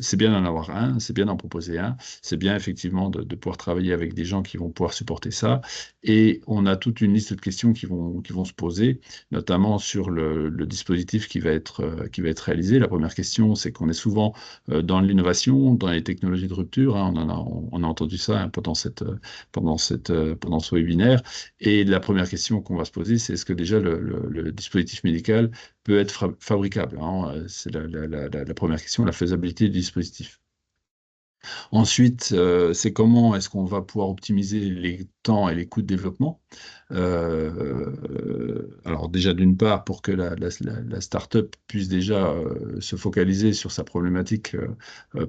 c'est bien d'en avoir un, c'est bien d'en proposer un, c'est bien effectivement de pouvoir travailler avec des gens qui vont pouvoir supporter ça, et on a toute une liste de questions qui vont se poser, notamment sur le dispositif qui va être réalisé. La première question, c'est qu'on est souvent dans l'innovation, dans les technologies de rupture, hein, on a entendu ça hein, pendant ce webinaire. Et la première question qu'on va se poser, c'est est-ce que déjà le dispositif médical peut être fabricable hein. C'est la première question, la faisabilité du dispositif. Ensuite, c'est comment est-ce qu'on va pouvoir optimiser les temps et les coûts de développement. Alors déjà d'une part pour que la start-up puisse déjà se focaliser sur sa problématique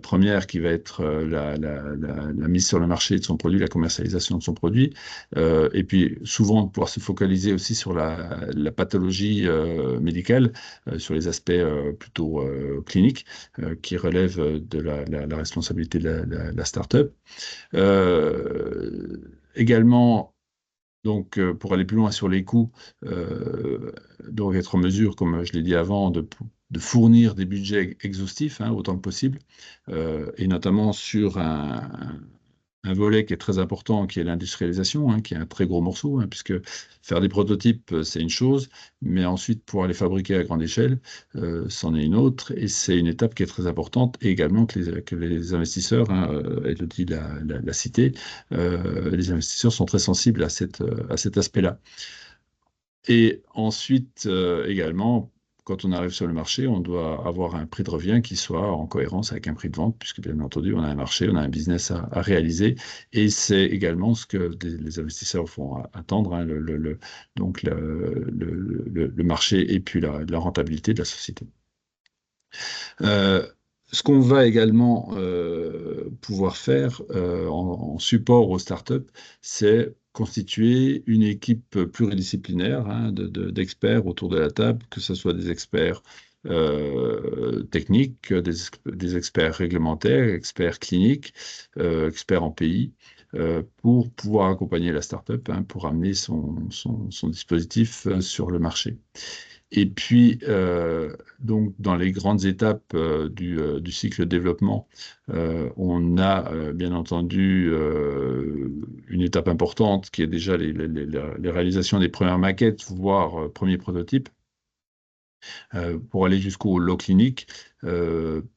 première qui va être la mise sur le marché de son produit, la commercialisation de son produit, et puis souvent pouvoir se focaliser aussi sur la pathologie médicale, sur les aspects plutôt cliniques qui relèvent de la responsabilité de la start-up. Également, donc, pour aller plus loin sur les coûts, donc être en mesure, comme je l'ai dit avant, de fournir des budgets exhaustifs, hein, autant que possible, et notamment sur un volet qui est très important, qui est l'industrialisation, hein, qui est un très gros morceau, hein, puisque faire des prototypes, c'est une chose, mais ensuite, pour les fabriquer à grande échelle, c'en est une autre, et c'est une étape qui est très importante, et également que les investisseurs, hein, Elodie l'a cité, les investisseurs sont très sensibles à cet aspect-là. Et ensuite, également, quand on arrive sur le marché, on doit avoir un prix de revient qui soit en cohérence avec un prix de vente, puisque bien entendu, on a un marché, on a un business à réaliser. Et c'est également ce que les investisseurs vont attendre, hein, donc le marché et puis la rentabilité de la société. Ce qu'on va également pouvoir faire en support aux startups, c'est constituer une équipe pluridisciplinaire hein, d'experts autour de la table, que ce soit des experts techniques, des experts réglementaires, experts cliniques, experts en pays, pour pouvoir accompagner la startup hein, pour amener son dispositif sur le marché. Et puis, donc, dans les grandes étapes du cycle de développement, on a bien entendu une étape importante qui est déjà les réalisations des premières maquettes, voire premiers prototypes. Pour aller jusqu'au lot clinique,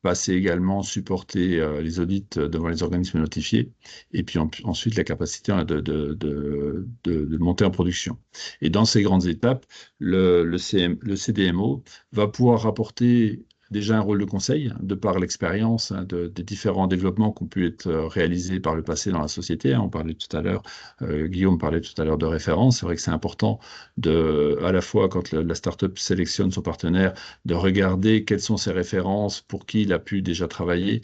passer également, supporter les audits devant les organismes notifiés, et puis ensuite la capacité hein, de monter en production. Et dans ces grandes étapes, le CDMO va pouvoir rapporter déjà un rôle de conseil, de par l'expérience hein, des différents développements qui ont pu être réalisés par le passé dans la société. On parlait tout à l'heure, Guillaume parlait tout à l'heure de référence. C'est vrai que c'est important à la fois quand la startup sélectionne son partenaire, de regarder quelles sont ses références, pour qui il a pu déjà travailler,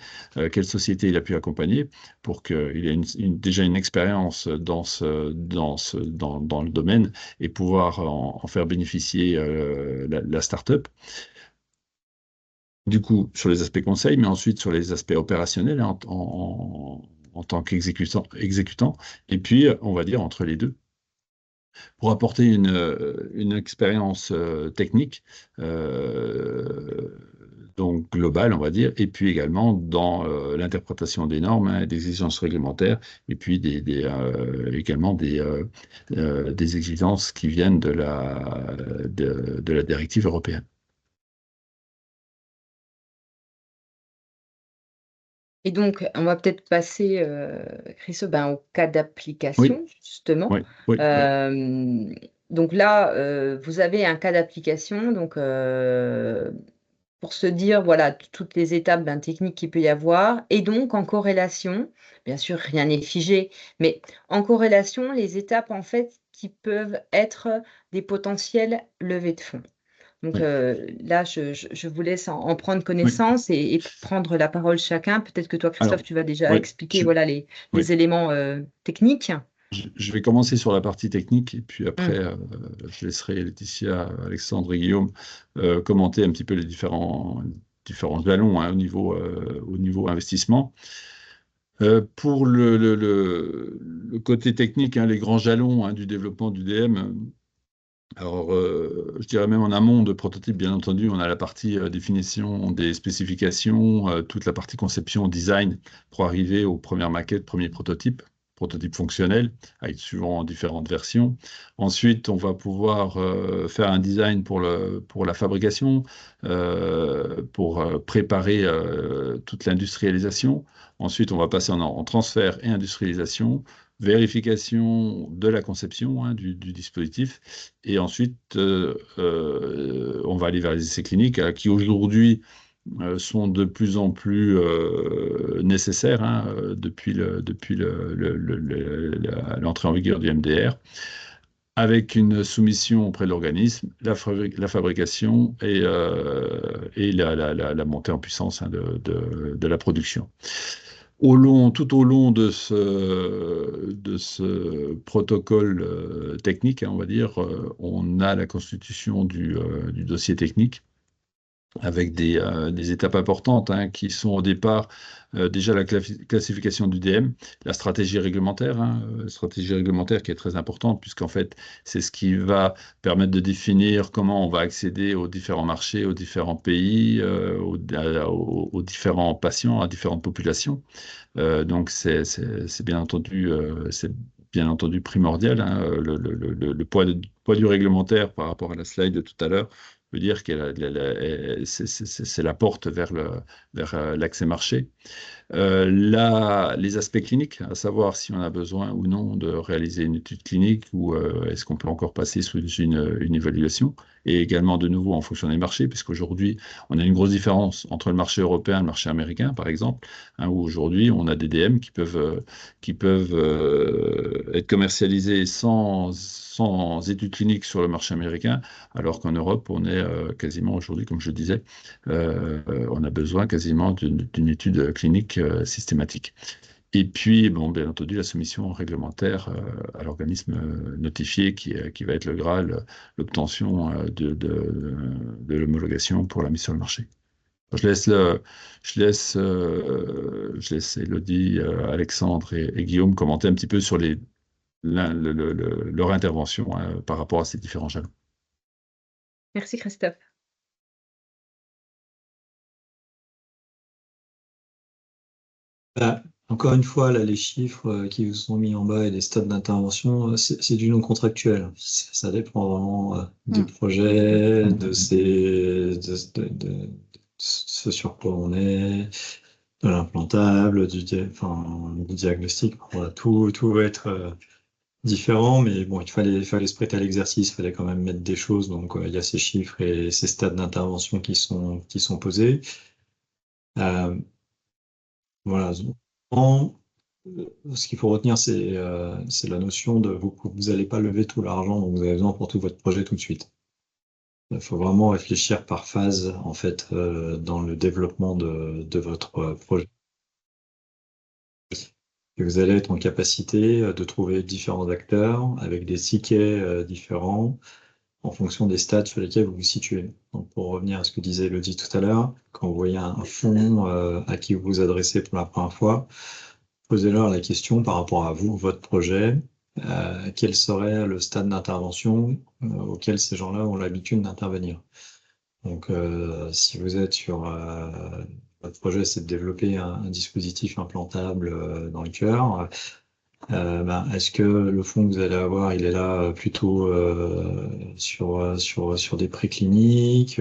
quelle société il a pu accompagner, pour qu'il ait déjà une expérience dans le domaine et pouvoir en faire bénéficier la startup. Du coup, sur les aspects conseils, mais ensuite sur les aspects opérationnels hein, en tant qu'exécutant, et puis, on va dire, entre les deux, pour apporter une expérience technique, donc globale, on va dire, et puis également dans l'interprétation des normes, hein, des exigences réglementaires, et puis également des exigences qui viennent de la directive européenne. Et donc, on va peut-être passer, Christophe, au cas Oui, d'application, justement. oui, oui, oui. Donc là, vous avez un cas d'application, donc pour se dire, voilà, toutes les étapes techniques qu'il peut y avoir, et donc en corrélation, bien sûr, rien n'est figé, mais en corrélation, les étapes en fait qui peuvent être des potentielles levées de fonds. Donc Oui, là, je vous laisse en prendre oui. connaissance et prendre la parole chacun. Peut-être que toi, Christophe, Alors, tu vas déjà oui, expliquer voilà, les oui. éléments techniques. Je vais commencer sur la partie technique et puis après, Hum, je laisserai Laetitia, Alexandre et Guillaume commenter un petit peu les différents jalons hein, au niveau investissement. Pour le côté technique, hein, les grands jalons hein, du développement du DM, alors je dirais même en amont de prototype, bien entendu, on a la partie définition des spécifications, toute la partie conception, design, pour arriver aux premières maquettes, premiers prototypes fonctionnels, avec suivant différentes versions. Ensuite, on va pouvoir faire un design pour la fabrication, pour préparer toute l'industrialisation. Ensuite, on va passer en transfert et industrialisation, vérification de la conception hein, du dispositif. Et ensuite, on va aller vers les essais cliniques qui aujourd'hui sont de plus en plus nécessaires hein, depuis l'entrée en vigueur du MDR, avec une soumission auprès de l'organisme, la fabrication et la montée en puissance hein, de la production. Tout au long de ce protocole technique, hein, on va dire, on a la constitution du dossier technique avec des étapes importantes hein, qui sont au départ déjà la classification du DM, la stratégie réglementaire, hein, stratégie réglementaire qui est très importante puisqu'en fait c'est ce qui va permettre de définir comment on va accéder aux différents marchés, aux différents pays, aux différents patients, à différentes populations. Donc c'est bien entendu primordial, hein, le poids du réglementaire par rapport à la slide de tout à l'heure veut dire que c'est la porte vers l'accès marché. Les aspects cliniques, à savoir si on a besoin ou non de réaliser une étude clinique ou est-ce qu'on peut encore passer sous une évaluation, et également de nouveau en fonction des marchés, puisqu'aujourd'hui, on a une grosse différence entre le marché européen et le marché américain, par exemple, hein, où aujourd'hui, on a des DM qui peuvent être commercialisés sans études cliniques sur le marché américain, alors qu'en Europe, on est quasiment aujourd'hui, comme je le disais, on a besoin quasiment d'une étude clinique systématique. Et puis, bon, bien entendu, la soumission réglementaire à l'organisme notifié qui va être le Graal, l'obtention de l'homologation pour la mise sur le marché. Je laisse Elodie, Alexandre et Guillaume commenter un petit peu sur leur intervention hein, par rapport à ces différents jalons. Merci, Christophe. Encore une fois, là, les chiffres qui vous sont mis en bas et les stades d'intervention, c'est du non contractuel. Ça dépend vraiment du projet, de ce sur quoi on est, de l'implantable, du diagnostic. Voilà, tout va être différent, mais bon, il fallait se prêter à l'exercice, il fallait quand même mettre des choses. Donc, il y a ces chiffres et ces stades d'intervention qui sont posés. Voilà. Ce qu'il faut retenir, c'est la notion de vous n'allez pas lever tout l'argent dont vous avez besoin pour tout votre projet tout de suite. Il faut vraiment réfléchir par phase, en fait, dans le développement de votre projet. Et vous allez être en capacité de trouver différents acteurs avec des tickets différents en fonction des stades sur lesquels vous vous situez. Donc, pour revenir à ce que disait Elodie tout à l'heure, quand vous voyez un fonds à qui vous vous adressez pour la première fois, posez-leur la question par rapport à vous, votre projet, quel serait le stade d'intervention auquel ces gens-là ont l'habitude d'intervenir. Donc, si vous êtes sur votre projet, c'est de développer un dispositif implantable dans le cœur. Est-ce que le fonds que vous allez avoir, il est là plutôt sur des précliniques,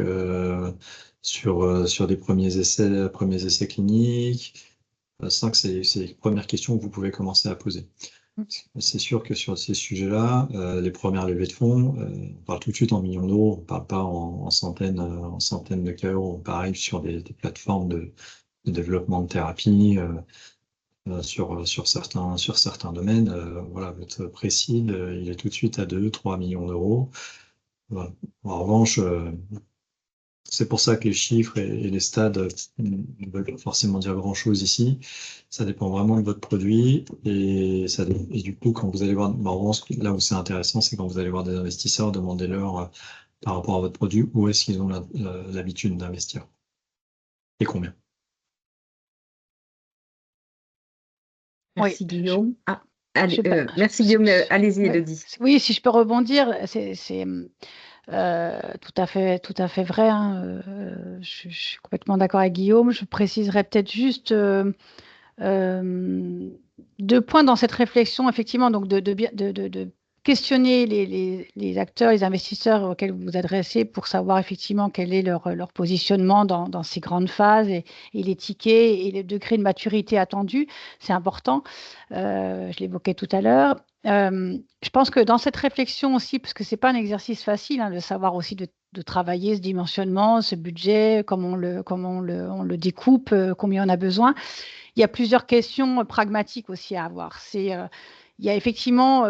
sur des premiers essais cliniques? Ça, c'est les premières questions que vous pouvez commencer à poser. C'est sûr que sur ces sujets-là, les premières levées de fonds, on parle tout de suite en millions d'euros, on ne parle pas en centaines de cas euros. Pareil sur des plateformes de développement de thérapie, sur certains domaines. Voilà, votre précide, il est tout de suite à 2-3 millions d'euros. Voilà. En revanche, c'est pour ça que les chiffres et les stades ne veulent pas forcément dire grand-chose ici. Ça dépend vraiment de votre produit. Et du coup, quand vous allez voir, en revanche, là où c'est intéressant, c'est quand vous allez voir des investisseurs, demandez-leur par rapport à votre produit, où est-ce qu'ils ont l'habitude d'investir et combien. Merci Guillaume. Allez, Je sais pas. merci Guillaume. Allez-y, Élodie. Oui, si je peux rebondir, c'est tout à fait vrai, hein. Je suis complètement d'accord avec Guillaume. Je préciserai peut-être juste 2 points dans cette réflexion, effectivement, donc de questionner les acteurs, les investisseurs auxquels vous vous adressez pour savoir effectivement quel est leur positionnement dans ces grandes phases et les tickets et le degré de maturité attendu. C'est important. Je l'évoquais tout à l'heure. Je pense que dans cette réflexion aussi, parce que c'est pas un exercice facile, hein, de savoir aussi de travailler ce dimensionnement, ce budget, comment on le découpe, combien on a besoin. Il y a plusieurs questions pragmatiques aussi à avoir. Il y a effectivement,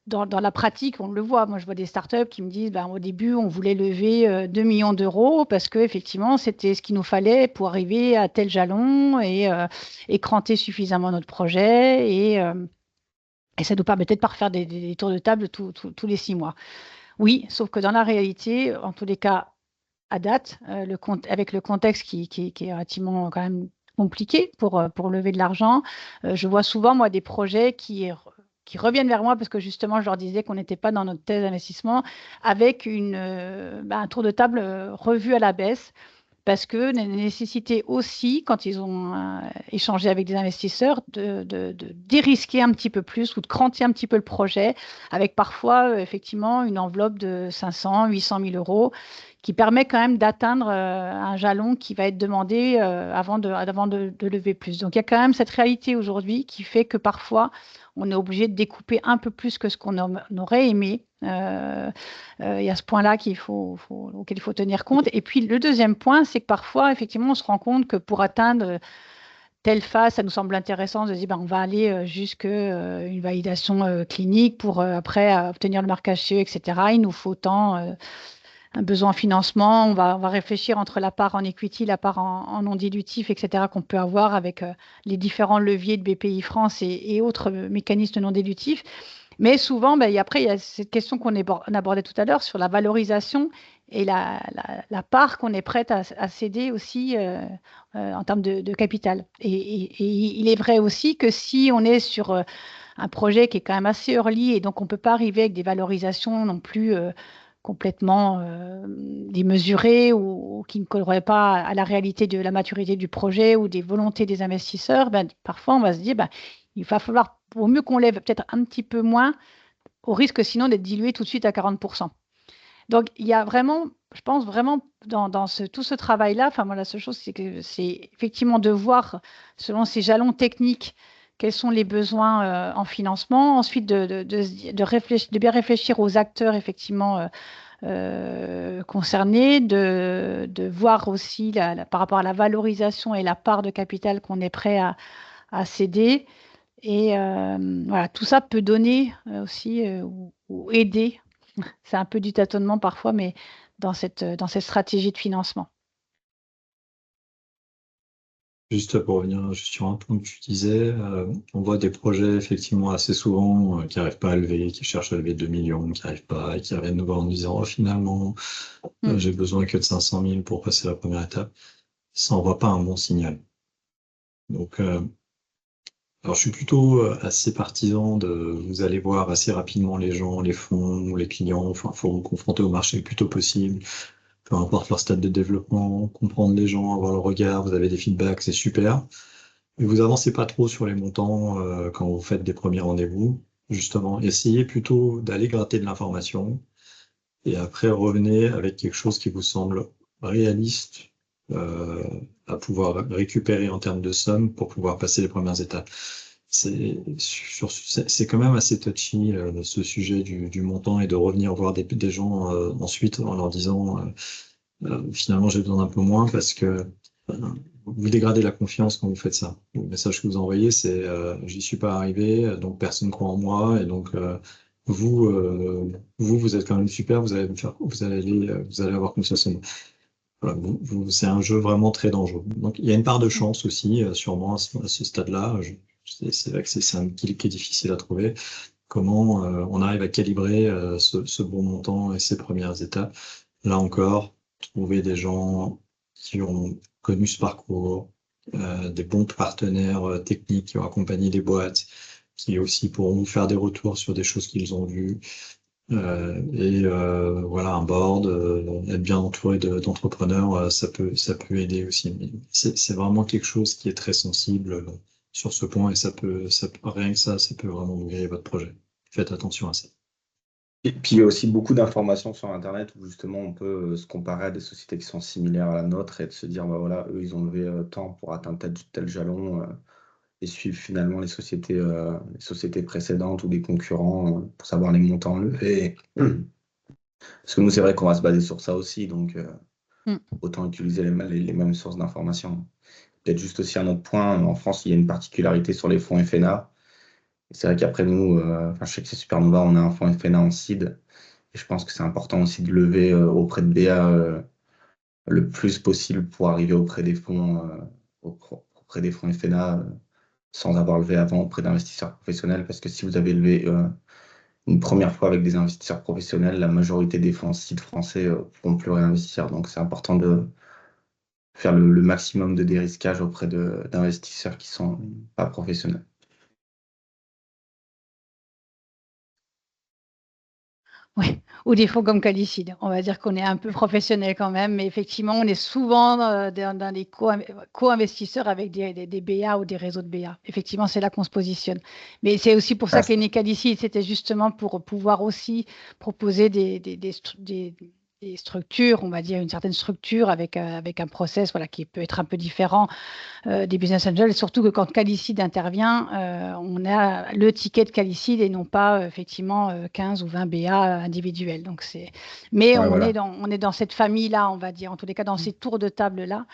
dans la pratique, on le voit. Moi, je vois des startups qui me disent, au début, on voulait lever 2 millions d'euros parce qu'effectivement, c'était ce qu'il nous fallait pour arriver à tel jalon et cranter suffisamment notre projet. Et ça nous permettait de ne pas refaire des tours de table tous les 6 mois. Oui, sauf que dans la réalité, en tous les cas, à date, avec le contexte qui est relativement quand même compliqué pour lever de l'argent, je vois souvent, moi, des projets qui reviennent vers moi parce que justement, je leur disais qu'on n'était pas dans notre thèse d'investissement avec un tour de table revu à la baisse. Parce que la nécessité aussi, quand ils ont échangé avec des investisseurs, de dérisquer un petit peu plus ou de cranter un petit peu le projet, avec parfois effectivement une enveloppe de 500, 800 000 euros, qui permet quand même d'atteindre un jalon qui va être demandé avant de lever plus. Donc il y a quand même cette réalité aujourd'hui qui fait que parfois on est obligé de découper un peu plus que ce qu'on aurait aimé. Il y a ce point-là auquel il faut tenir compte. Et puis le deuxième point, c'est que parfois, effectivement, on se rend compte que pour atteindre telle phase, ça nous semble intéressant de se dire on va aller jusqu'à une validation clinique pour après obtenir le marquage CE, etc. Il nous faut tant un besoin en financement. On va réfléchir entre la part en equity, la part en non dilutif, etc. qu'on peut avoir avec les différents leviers de BPI France et autres mécanismes non dilutifs. Mais souvent, après, il y a cette question qu'on abordait tout à l'heure sur la valorisation et la part qu'on est prête à céder aussi en termes de capital. Et il est vrai aussi que si on est sur un projet qui est quand même assez early et donc on ne peut pas arriver avec des valorisations non plus complètement démesurées ou qui ne colleraient pas à la réalité de la maturité du projet ou des volontés des investisseurs, parfois on va se dire il va falloir, au mieux qu'on lève peut-être un petit peu moins, au risque sinon d'être dilué tout de suite à 40%. Donc, il y a vraiment, je pense vraiment, dans tout ce travail-là, moi, la seule chose, c'est que c'est effectivement de voir, selon ces jalons techniques, quels sont les besoins en financement. Ensuite, de bien réfléchir aux acteurs, effectivement, concernés, de voir aussi par rapport à la valorisation et la part de capital qu'on est prêt à céder. Et voilà, tout ça peut donner aussi ou aider. C'est un peu du tâtonnement parfois, mais dans cette stratégie de financement. Juste pour revenir sur un point que tu disais, on voit des projets effectivement assez souvent qui n'arrivent pas à lever, qui cherchent à lever 2 millions, qui n'arrivent pas, et qui reviennent nous voir en nous disant finalement, j'ai besoin que de 500 000 pour passer la première étape. Ça n'envoie pas un bon signal. Donc, alors je suis plutôt assez partisan vous allez voir assez rapidement les gens, les fonds, les clients, il faut vous confronter au marché le plus tôt possible, peu importe leur stade de développement, comprendre les gens, avoir le regard, vous avez des feedbacks, c'est super. Mais vous avancez pas trop sur les montants quand vous faites des premiers rendez-vous. Justement, essayez plutôt d'aller gratter de l'information et après revenez avec quelque chose qui vous semble réaliste à pouvoir récupérer en termes de somme pour pouvoir passer les premières étapes. C'est quand même assez touchy, ce sujet du montant, et de revenir voir des gens ensuite en leur disant finalement j'ai besoin d'un peu moins, parce que vous dégradez la confiance quand vous faites ça. Le message que vous envoyez, c'est j'y suis pas arrivé, donc personne croit en moi, et donc vous êtes quand même super, vous allez avoir confiance en moi. Voilà, c'est un jeu vraiment très dangereux. Donc il y a une part de chance aussi, sûrement à ce stade-là. C'est vrai que c'est un équilibre qui est difficile à trouver. Comment on arrive à calibrer ce bon montant et ces premières étapes. Là encore, trouver des gens qui ont connu ce parcours, des bons partenaires techniques qui ont accompagné les boîtes, qui aussi pourront vous faire des retours sur des choses qu'ils ont vues. Voilà, un board, être bien entouré d'entrepreneurs, ça peut aider aussi. Mais c'est vraiment quelque chose qui est très sensible sur ce point, et rien que ça peut vraiment griller votre projet. Faites attention à ça. Et puis il y a aussi beaucoup d'informations sur Internet où justement on peut se comparer à des sociétés qui sont similaires à la nôtre et de se dire, bah voilà, eux ils ont levé tant pour atteindre tel jalon, et suivre finalement les sociétés précédentes ou des concurrents pour savoir les montants levés. Parce que nous, c'est vrai qu'on va se baser sur ça aussi, donc autant utiliser les mêmes sources d'informations. Peut-être juste aussi un autre point, en France, il y a une particularité sur les fonds FNA. C'est vrai qu'après nous, je sais que c'est Supernova, on a un fonds FNA en seed, et je pense que c'est important aussi de lever auprès de BA le plus possible pour arriver auprès des fonds FNA sans avoir levé avant auprès d'investisseurs professionnels, parce que si vous avez levé une première fois avec des investisseurs professionnels, la majorité des fonds seed français pourront plus réinvestir. Donc c'est important de faire le maximum de dérisquage auprès d'investisseurs qui sont pas professionnels. Oui, ou des fonds comme Calicide. On va dire qu'on est un peu professionnel quand même, mais effectivement, on est souvent dans des co-investisseurs avec des BA ou des réseaux de BA. Effectivement, c'est là qu'on se positionne. Mais c'est aussi pour ça qu'est né Calicide. C'était justement pour pouvoir aussi proposer des structures, on va dire une certaine structure avec un process, voilà, qui peut être un peu différent des business angels, et surtout que quand Calicide intervient, on a le ticket de Calicide et non pas effectivement 15 ou 20 BA individuels. Donc mais Ouais, on voilà. est dans cette famille-là, on va dire, en tous les cas dans ces tours de table-là.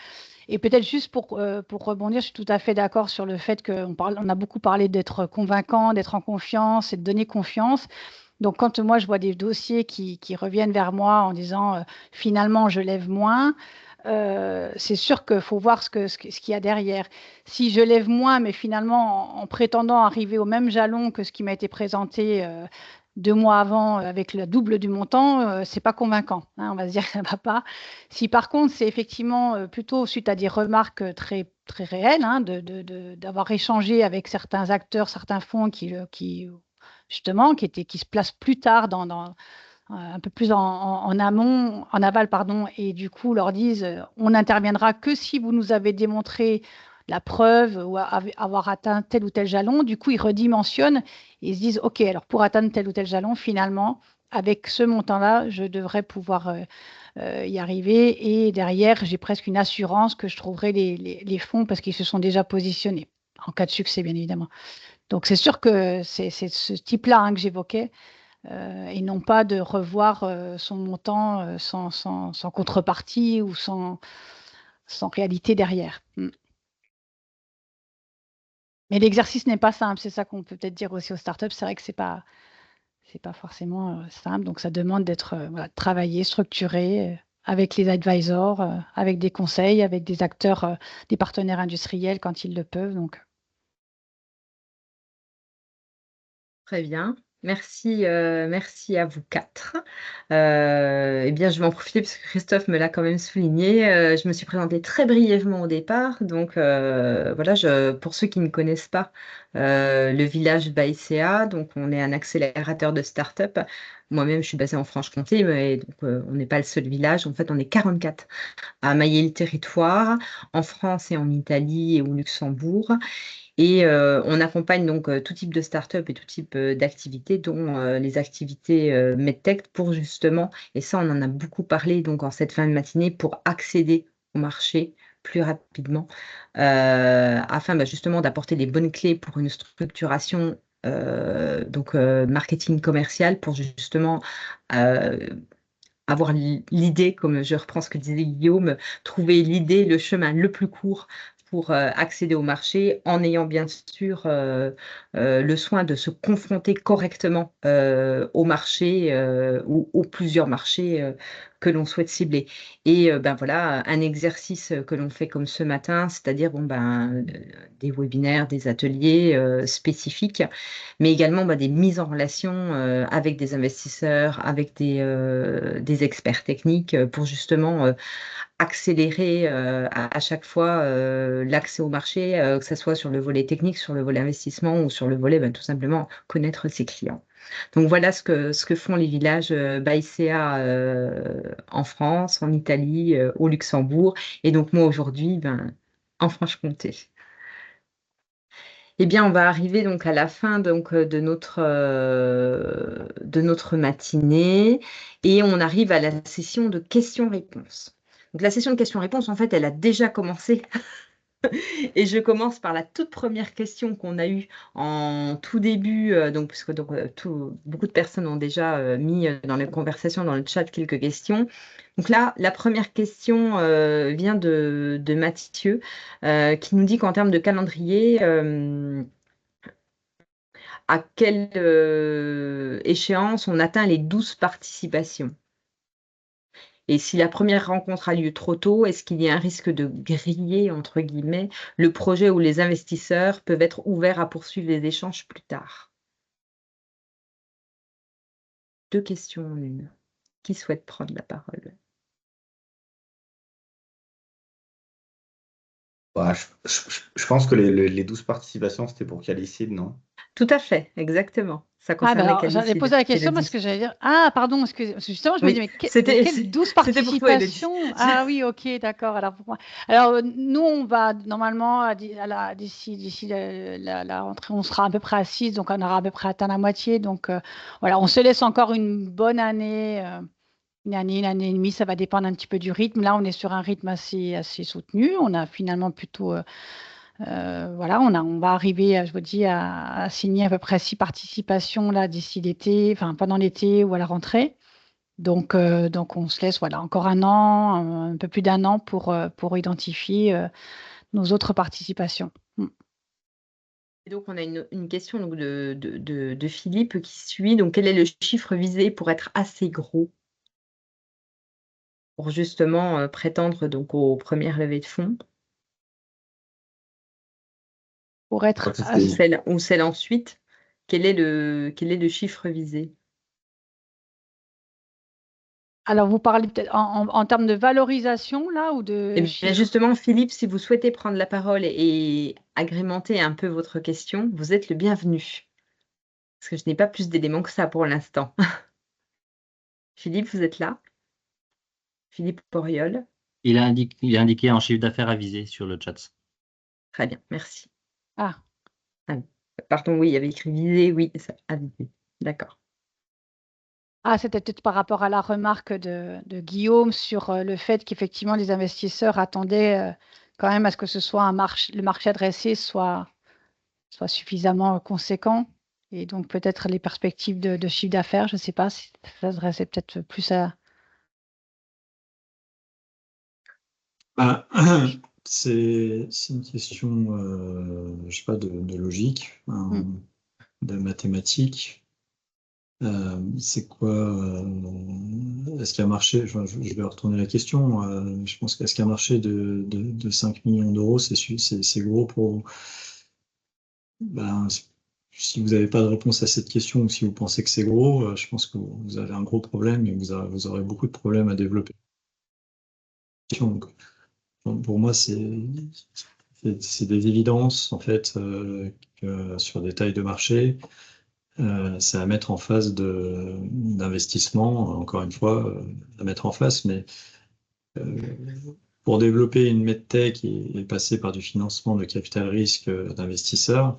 Et peut-être juste pour rebondir, je suis tout à fait d'accord sur le fait on a beaucoup parlé d'être convaincant, d'être en confiance et de donner confiance. Donc, quand moi, je vois des dossiers qui reviennent vers moi en disant finalement, je lève moins, c'est sûr qu'il faut voir ce qu'il y a derrière. Si je lève moins, mais finalement, en prétendant arriver au même jalon que ce qui m'a été présenté 2 mois avant avec le double du montant, c'est pas convaincant, hein, on va se dire que ça ne va pas. Si par contre, c'est effectivement plutôt suite à des remarques très, très réelles, hein, d'avoir échangé avec certains acteurs, certains fonds justement, qui se placent plus tard un peu plus en amont, en aval, pardon, et du coup leur disent on n'interviendra que si vous nous avez démontré la preuve ou avoir atteint tel ou tel jalon. Du coup, ils redimensionnent et ils se disent ok, alors pour atteindre tel ou tel jalon, finalement, avec ce montant-là, je devrais pouvoir y arriver. Et derrière, j'ai presque une assurance que je trouverai les fonds parce qu'ils se sont déjà positionnés, en cas de succès, bien évidemment. Donc, c'est sûr que c'est ce type-là, hein, que j'évoquais, et non pas de revoir son montant sans contrepartie ou sans réalité derrière. Mais l'exercice n'est pas simple, c'est ça qu'on peut peut-être dire aussi aux startups. C'est vrai que c'est pas forcément simple, donc ça demande d'être travaillé, structuré avec les advisors, avec des conseils, avec des acteurs, des partenaires industriels quand ils le peuvent. Donc. Très bien. Merci à vous 4. Eh bien, je vais en profiter parce que Christophe me l'a quand même souligné. Je me suis présentée très brièvement au départ. Donc, voilà, pour ceux qui ne connaissent pas le village Baïséa, donc on est un accélérateur de start-up. Moi-même, je suis basée en Franche-Comté, mais donc, on n'est pas le seul village. En fait, on est 44 à mailler le territoire, en France et en Italie et au Luxembourg. Et on accompagne donc tout type de start-up et tout type d'activités, dont les activités MedTech pour justement, et ça on en a beaucoup parlé donc en cette fin de matinée, pour accéder au marché plus rapidement, afin justement d'apporter les bonnes clés pour une structuration marketing commercial pour justement avoir l'idée, comme je reprends ce que disait Guillaume, trouver l'idée, le chemin le plus court pour accéder au marché en ayant bien sûr le soin de se confronter correctement au marché ou aux plusieurs marchés que l'on souhaite cibler. Et voilà, un exercice que l'on fait comme ce matin, c'est-à-dire des webinaires, des ateliers spécifiques, mais également des mises en relation avec des investisseurs, avec des experts techniques pour justement accélérer à chaque fois l'accès au marché, que ce soit sur le volet technique, sur le volet investissement ou sur le volet tout simplement connaître ses clients. Donc voilà ce que font les villages BayCA en France, en Italie, au Luxembourg, et donc moi aujourd'hui en Franche-Comté. Eh bien, on va arriver donc à la fin donc, de notre matinée et on arrive à la session de questions-réponses. Donc, la session de questions-réponses, en fait, elle a déjà commencé. Et je commence par la toute première question qu'on a eue en tout début, puisque beaucoup de personnes ont déjà mis dans les conversations, dans le chat, quelques questions. Donc là, la première question vient de Mathieu, qui nous dit qu'en termes de calendrier, à quelle échéance on atteint les 12 participations? Et si la première rencontre a lieu trop tôt, est-ce qu'il y a un risque de griller, entre guillemets, le projet où les investisseurs peuvent être ouverts à poursuivre les échanges plus tard? 2 questions en une. Qui souhaite prendre la parole? Bah, je pense que les 12 participations, c'était pour Calicide, non? Tout à fait, exactement. Ça Ah, concernait alors, j'allais Calicide, poser la qui est le question parce 10. que j'allais dire. Ah, pardon, parce que justement, je me dis, Oui, mais de quelles 12 c'était pour toi, Élodie. participations? Ah oui, ok, d'accord. Alors, pour moi. Alors, nous, on va normalement, d'ici la rentrée, on sera à peu près à 6, donc on aura à peu près atteint la moitié. Donc, voilà, on se laisse encore une bonne année, une année et demie, ça va dépendre un petit peu du rythme. Là, on est sur un rythme assez soutenu. On a finalement plutôt. Voilà, on va arriver, je vous dis, à signer à peu près 6 participations là d'ici l'été, enfin pendant l'été ou à la rentrée. Donc on se laisse voilà encore un an, un peu plus d'un an pour identifier nos autres participations. Et donc, on a une question donc, de Philippe qui suit. Donc, quel est le chiffre visé pour être assez gros pour justement prétendre donc aux premières levées de fonds? Pour être crois que c'était- Ou celle ensuite, quel est le chiffre visé? Alors, vous parlez peut-être en termes de valorisation là ou de Eh bien, chiffres? justement, Philippe, si vous souhaitez prendre la parole et agrémenter un peu votre question, vous êtes le bienvenu. Parce que je n'ai pas plus d'éléments que ça pour l'instant. Philippe, vous êtes là? Philippe Poriol? Il est indiqué en chiffre d'affaires à viser sur le chat. Très bien, merci. Ah, Ah oui. Pardon, oui, il y avait écrit visé, oui, ça a visé. D'accord. c'était peut-être par rapport à la remarque de Guillaume sur le fait qu'effectivement les investisseurs attendaient quand même à ce que ce soit le marché adressé soit suffisamment conséquent. Et donc peut-être les perspectives de chiffre d'affaires, je ne sais pas si ça s'adressait peut-être plus à. Bah, c'est une question, je sais pas, de logique, hein, de mathématiques. C'est quoi est-ce qu'il y a un marché, enfin, je vais retourner la question, je pense qu'est-ce qu'un marché de 5 millions d'euros, c'est gros pour. Ben, si vous n'avez pas de réponse à cette question ou si vous pensez que c'est gros, je pense que vous avez un gros problème et vous aurez beaucoup de problèmes à développer. Donc, pour moi, c'est des évidences en fait que sur des tailles de marché. C'est à mettre en face d'investissement, encore une fois, à mettre en face, mais pour développer une medtech et passer par du financement de capital risque d'investisseurs,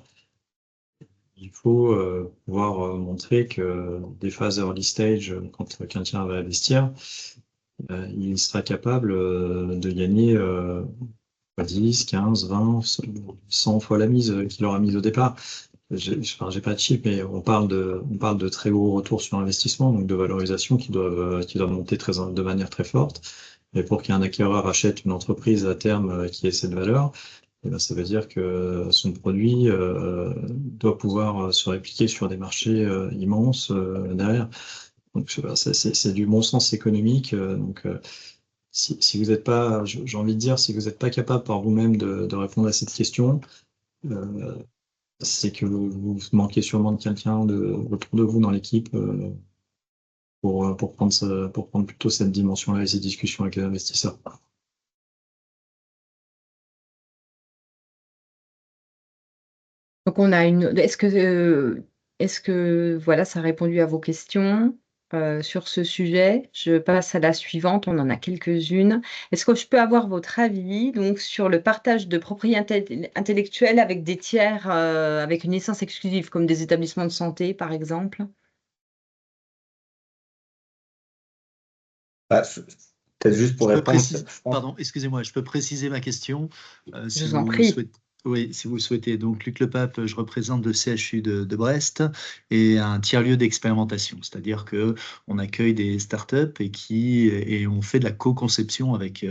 il faut pouvoir montrer que des phases early stage, quand quelqu'un va investir, il sera capable de gagner 10, 15, 20, 100 fois la mise qu'il aura mise au départ. J'ai pas de chiffre, mais on parle de très hauts retours sur investissement, donc de valorisation qui doivent monter de manière très forte. Et pour qu'un acquéreur achète une entreprise à terme qui ait cette valeur, eh ben, ça veut dire que son produit doit pouvoir se répliquer sur des marchés immenses derrière. Donc c'est du bon sens économique. Si vous n'êtes pas, j'ai envie de dire, si vous n'êtes pas capable par vous-même de répondre à cette question, euh, c'est que vous manquez sûrement de quelqu'un autour de vous dans l'équipe pour prendre plutôt cette dimension-là et ces discussions avec les investisseurs. Donc on a est-ce que voilà, ça a répondu à vos questions sur ce sujet? Je passe à la suivante, on en a quelques-unes. Est-ce que je peux avoir votre avis donc sur le partage de propriété intellectuelle avec des tiers avec une licence exclusive, comme des établissements de santé, par exemple? Bah, peut-être juste pour Je peux répondre, préciser, je pense. pardon, excusez-moi, je peux préciser ma question. Je vous en prie. Oui, si vous le souhaitez. Donc, Luc Lepape, je représente le CHU de Brest et un tiers-lieu d'expérimentation. C'est-à-dire qu'on accueille des startups et on fait de la co-conception avec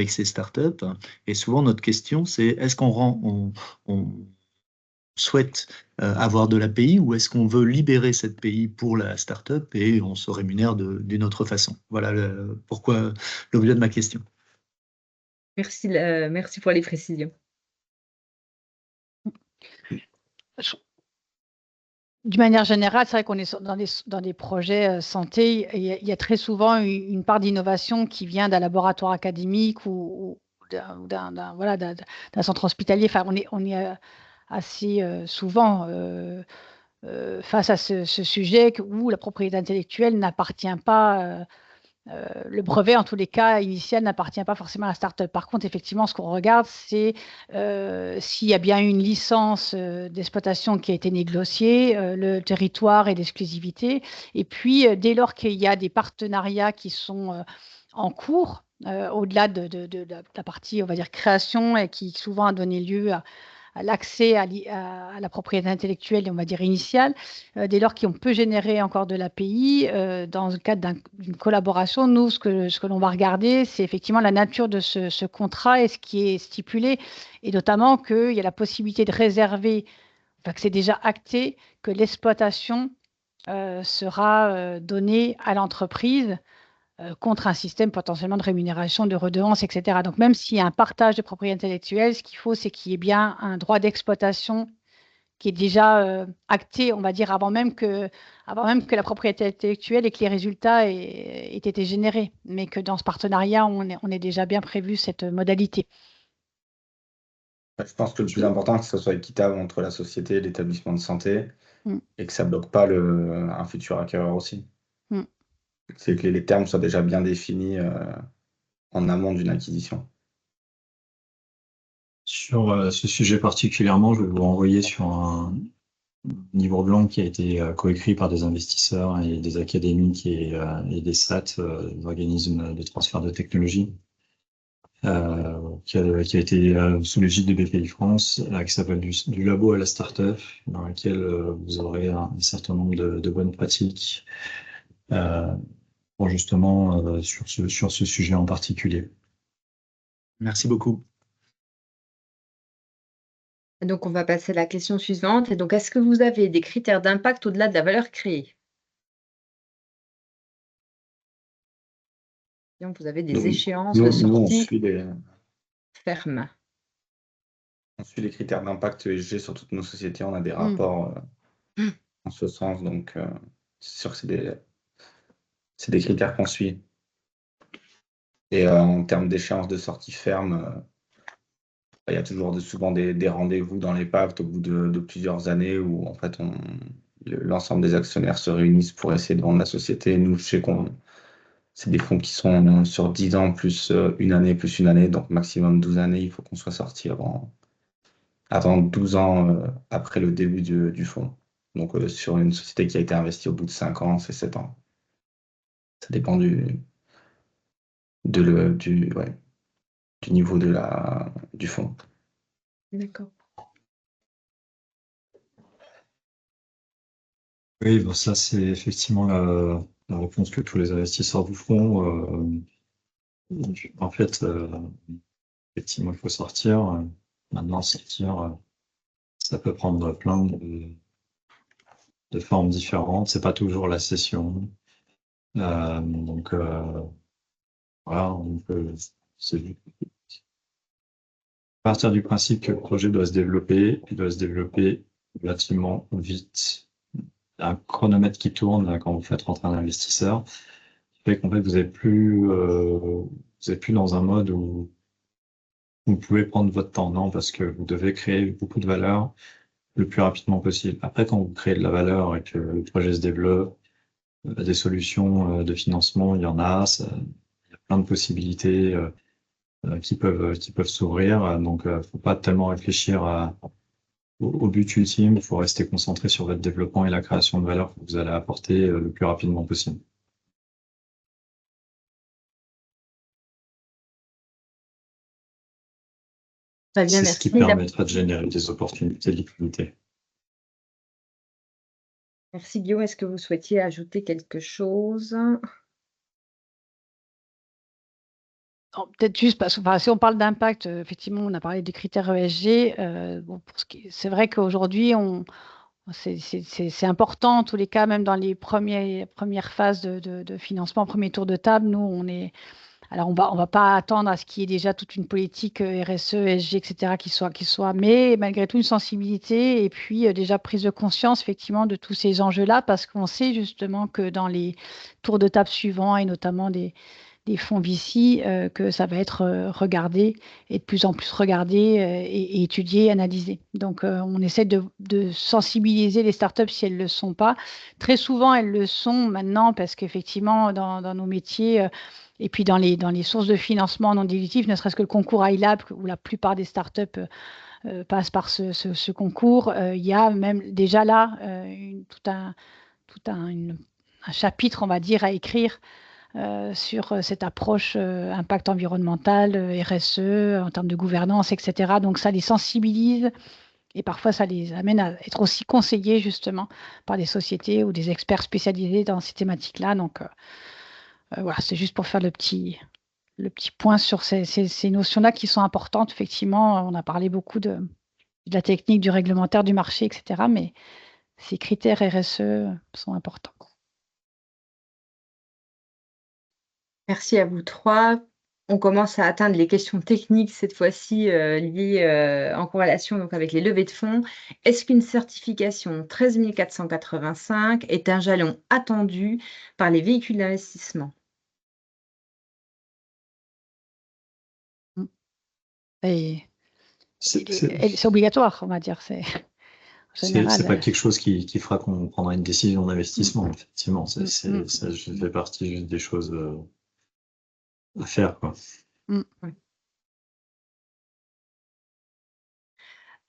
ces startups. Et souvent, notre question, c'est est-ce on souhaite avoir de l'API ou est-ce qu'on veut libérer cette API pour la startup et on se rémunère d'une autre façon? Voilà pourquoi l'objet de ma question. Merci pour les précisions. D'une manière générale, c'est vrai qu'on est dans des projets santé. Il y a très souvent une part d'innovation qui vient d'un laboratoire académique ou d'un centre hospitalier. Enfin, on est assez souvent face à ce sujet où la propriété intellectuelle n'appartient pas. Le brevet, en tous les cas, initial, n'appartient pas forcément à la start-up. Par contre, effectivement, ce qu'on regarde, c'est s'il y a bien une licence d'exploitation qui a été négociée, le territoire et l'exclusivité. Et puis, dès lors qu'il y a des partenariats qui sont en cours, au-delà de la partie, on va dire, création, et qui souvent a donné lieu à l'accès à la propriété intellectuelle, on va dire initiale, dès lors qu'on peut générer encore de l'API dans le cadre d'une collaboration. Nous, ce que l'on va regarder, c'est effectivement la nature de ce contrat et ce qui est stipulé, et notamment qu'il y a la possibilité de réserver, enfin que c'est déjà acté, que l'exploitation sera donnée à l'entreprise contre un système potentiellement de rémunération, de redevance, etc. Donc, même s'il y a un partage de propriété intellectuelle, ce qu'il faut, c'est qu'il y ait bien un droit d'exploitation qui est déjà acté, on va dire, avant même que la propriété intellectuelle et que les résultats aient été générés. Mais que dans ce partenariat, on est déjà bien prévu cette modalité. Je pense que le plus important, c'est que ce soit équitable entre la société et l'établissement de santé et que ça ne bloque pas un futur acquéreur aussi. C'est que les termes soient déjà bien définis en amont d'une acquisition. Sur ce sujet particulièrement, je vais vous renvoyer sur un livre blanc qui a été coécrit par des investisseurs et des académiques et des SAT, des organismes de transfert de technologie, qui a été sous l'égide de BPI France, qui s'appelle du labo à la start-up, dans lequel vous aurez un certain nombre de bonnes pratiques pour justement sur ce sujet en particulier. Merci beaucoup. Donc, on va passer à la question suivante. Et donc, est-ce que vous avez des critères d'impact au-delà de la valeur créée? Donc, vous avez des échéances de sortie fermes. On suit les critères d'impact ESG sur toutes nos sociétés. On a des rapports en ce sens. Donc, c'est sûr que c'est des critères qu'on suit. Et en termes d'échéance de sortie ferme, il y a toujours souvent des rendez-vous dans les pactes au bout de plusieurs années où en fait l'ensemble des actionnaires se réunissent pour essayer de vendre la société. Nous, je sais c'est des fonds qui sont sur 10 ans plus une année plus une année, donc maximum 12 années. Il faut qu'on soit sorti avant 12 ans après le début du fonds. Donc sur une société qui a été investie au bout de 5 ans, c'est 7 ans. Ça dépend du niveau du fonds. D'accord. Oui, bon, ça, c'est effectivement la réponse que tous les investisseurs vous feront. En fait, effectivement, il faut sortir. Maintenant, sortir, ça peut prendre plein de formes différentes. C'est pas toujours la session. Donc, voilà, c'est partir du principe que le projet doit se développer, il doit se développer relativement vite. Un chronomètre qui tourne quand vous faites rentrer un investisseur, qui fait qu'en fait, vous êtes plus dans un mode où vous pouvez prendre votre temps, non, parce que vous devez créer beaucoup de valeur le plus rapidement possible. Après, quand vous créez de la valeur et que le projet se développe, des solutions de financement, il y en a, il y a plein de possibilités qui peuvent s'ouvrir. Donc, faut pas tellement réfléchir au but ultime. Il faut rester concentré sur votre développement et la création de valeur que vous allez apporter le plus rapidement possible. Très bien, C'est ce qui merci. permettra de générer des opportunités de liquidité. Merci Guillaume. Est-ce que vous souhaitiez ajouter quelque chose? Non, peut-être juste parce que si on parle d'impact, effectivement, on a parlé des critères ESG. C'est vrai qu'aujourd'hui, c'est important en tous les cas, même dans les premières phases de financement, premier tour de table. Nous, alors on va pas attendre à ce qu'il y ait déjà toute une politique RSE, ESG, etc. qui soit, mais malgré tout une sensibilité et puis déjà prise de conscience effectivement de tous ces enjeux-là, parce qu'on sait justement que dans les tours de table suivants et notamment des fonds VC, que ça va être regardé et de plus en plus regardé et étudié, analysé. Donc, on essaie de sensibiliser les startups si elles ne le sont pas. Très souvent, elles le sont maintenant parce qu'effectivement, dans nos métiers et puis dans les sources de financement non dilutif, ne serait-ce que le concours iLab, où la plupart des startups passent par ce concours, il y a même déjà là tout un chapitre, on va dire, à écrire sur cette approche impact environnemental, RSE, en termes de gouvernance, etc. Donc, ça les sensibilise et parfois, ça les amène à être aussi conseillés justement par des sociétés ou des experts spécialisés dans ces thématiques-là. Donc, voilà, c'est juste pour faire le petit point sur ces notions-là qui sont importantes. Effectivement, on a parlé beaucoup de la technique, du réglementaire, du marché, etc. Mais ces critères RSE sont importants. Merci à vous trois. On commence à atteindre les questions techniques cette fois-ci liées en corrélation donc, avec les levées de fonds. Est-ce qu'une certification 13 485 est un jalon attendu par les véhicules d'investissement? Et C'est c'est obligatoire, on va dire. C'est général. pas quelque chose qui fera qu'on prendra une décision d'investissement, effectivement. Ça fait partie juste des choses à faire, quoi. Ouais.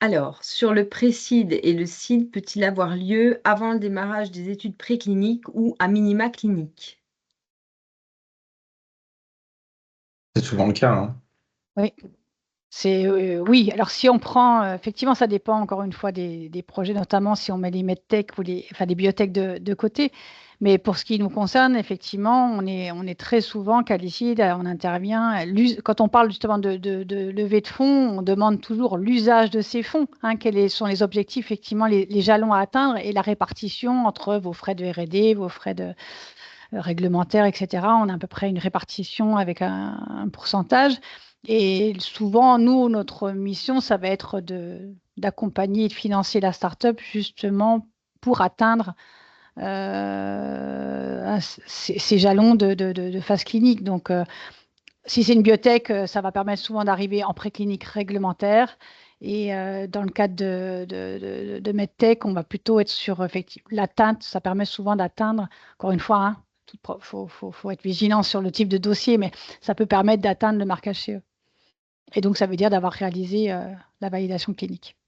Alors, sur le pré-seed et le seed, peut-il avoir lieu avant le démarrage des études précliniques ou à minima cliniques? C'est souvent le cas, hein. Oui. Oui, alors si on prend, effectivement, ça dépend encore une fois des projets, notamment si on met les medtech ou les biotech de côté. Mais pour ce qui nous concerne, effectivement, on est très souvent qualifié, on intervient. Quand on parle justement de levée de fonds, on demande toujours l'usage de ces fonds, hein, quels sont les objectifs, effectivement, les jalons à atteindre et la répartition entre vos frais de R&D, vos frais réglementaires, etc. On a à peu près une répartition avec un pourcentage. Et souvent, nous, notre mission, ça va être d'accompagner et de financer la start-up justement pour atteindre ces jalons de phase clinique. Donc, si c'est une biotech, ça va permettre souvent d'arriver en préclinique réglementaire. Et dans le cadre de MedTech, on va plutôt être sur l'atteinte. Ça permet souvent d'atteindre, encore une fois, hein, faut être vigilant sur le type de dossier, mais ça peut permettre d'atteindre le marquage CE. Et donc, ça veut dire d'avoir réalisé la validation clinique.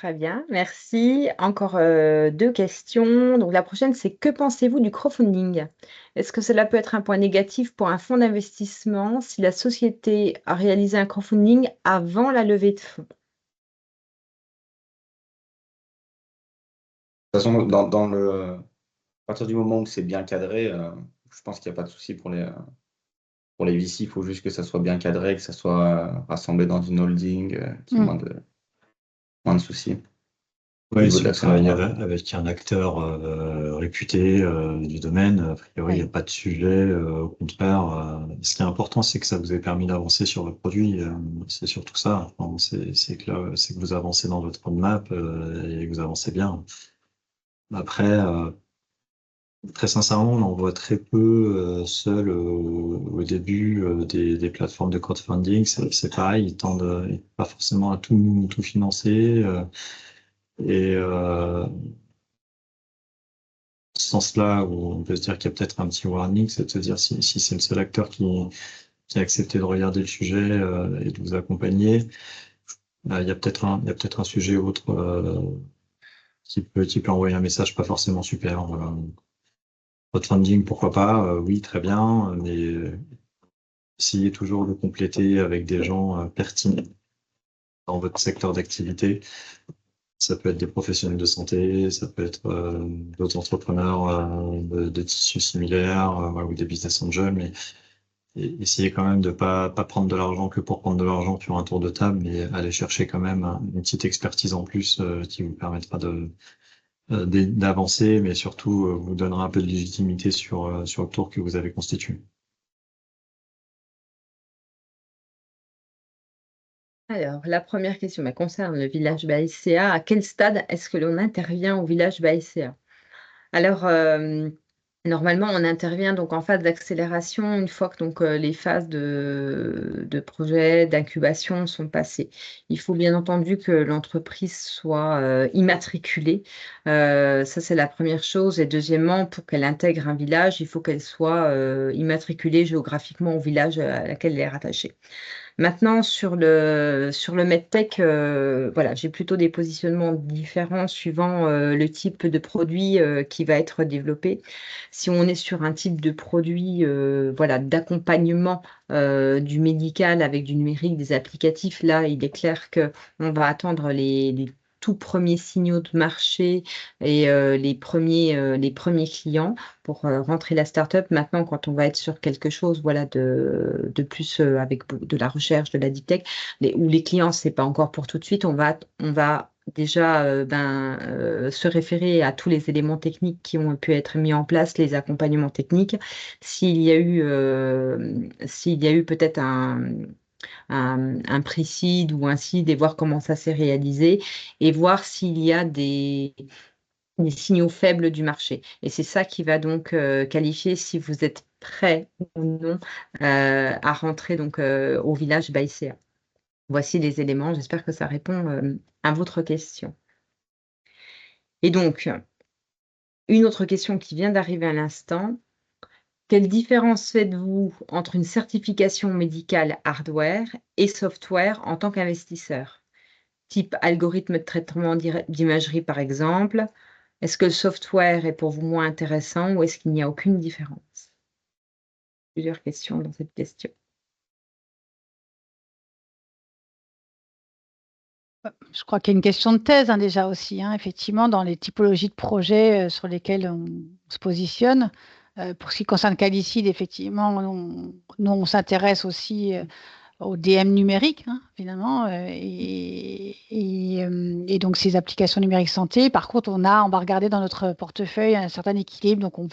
Très bien, merci. Encore 2 questions. Donc la prochaine, c'est que pensez-vous du crowdfunding? Est-ce que cela peut être un point négatif pour un fonds d'investissement si la société a réalisé un crowdfunding avant la levée de fonds? De toute façon, à partir du moment où c'est bien cadré, je pense qu'il n'y a pas de souci pour les VC. Il faut juste que ça soit bien cadré, que ça soit rassemblé dans une holding, qu'il y ait moins de soucis. Au Oui, niveau si de on travaille l'actionnariat. avec un acteur réputé du domaine, a priori, il n'y a pas de sujet. Au contraire, ce qui est important, c'est que ça vous ait permis d'avancer sur le produit. C'est surtout ça. Enfin, c'est que vous avancez dans votre roadmap et que vous avancez bien. Après, très sincèrement, on en voit très peu seul au début des plateformes de crowdfunding. C'est pareil, ils tendent pas forcément à tout financer. Et ce sens-là, où on peut se dire qu'il y a peut-être un petit warning, c'est de se dire si c'est le seul acteur qui a accepté de regarder le sujet et de vous accompagner, il y a peut-être un sujet autre qui peut envoyer un message pas forcément super. Voilà. Crowdfunding, pourquoi pas, oui, très bien, mais essayez toujours de compléter avec des gens pertinents dans votre secteur d'activité. Ça peut être des professionnels de santé, ça peut être d'autres entrepreneurs de tissus similaires voilà, ou des business angels, mais essayez quand même de pas prendre de l'argent que pour prendre de l'argent sur un tour de table, mais aller chercher quand même une petite expertise en plus qui vous permettra d'avancer, mais surtout vous donnera un peu de légitimité sur le tour que vous avez constitué. Alors, la première question concerne le village Baïséa. À quel stade est-ce que l'on intervient au village Baïséa? Alors, normalement, on intervient donc en phase d'accélération une fois que donc, les phases de projet, d'incubation sont passées. Il faut bien entendu que l'entreprise soit immatriculée. Ça, c'est la première chose. Et deuxièmement, pour qu'elle intègre un village, il faut qu'elle soit immatriculée géographiquement au village à laquelle elle est rattachée. Maintenant, sur le medtech, voilà, j'ai plutôt des positionnements différents suivant le type de produit qui va être développé. Si on est sur un type de produit voilà, d'accompagnement du médical avec du numérique, des applicatifs, là, il est clair qu'on va attendre les tout premiers signaux de marché et les premiers clients pour rentrer la startup. Maintenant, quand on va être sur quelque chose voilà, de plus avec de la recherche, de la deep tech, où les clients, c'est pas encore pour tout de suite, on va déjà se référer à tous les éléments techniques qui ont pu être mis en place, les accompagnements techniques. S'il y a eu peut-être un pre-seed ou un seed et voir comment ça s'est réalisé et voir s'il y a des signaux faibles du marché. Et c'est ça qui va donc qualifier si vous êtes prêt ou non à rentrer donc au village Baïséa. Voici les éléments. J'espère que ça répond à votre question. Et donc, une autre question qui vient d'arriver à l'instant. Quelle différence faites-vous entre une certification médicale hardware et software en tant qu'investisseur? Type algorithme de traitement d'imagerie, par exemple. Est-ce que le software est pour vous moins intéressant ou est-ce qu'il n'y a aucune différence? Plusieurs questions dans cette question. Je crois qu'il y a une question de thèse déjà aussi, effectivement, dans les typologies de projets sur lesquels on se positionne. Pour ce qui concerne Qualicide, effectivement, nous, on s'intéresse aussi au DM numérique, finalement, et donc ces applications numériques santé. Par contre, on va regarder dans notre portefeuille un certain équilibre. Donc, on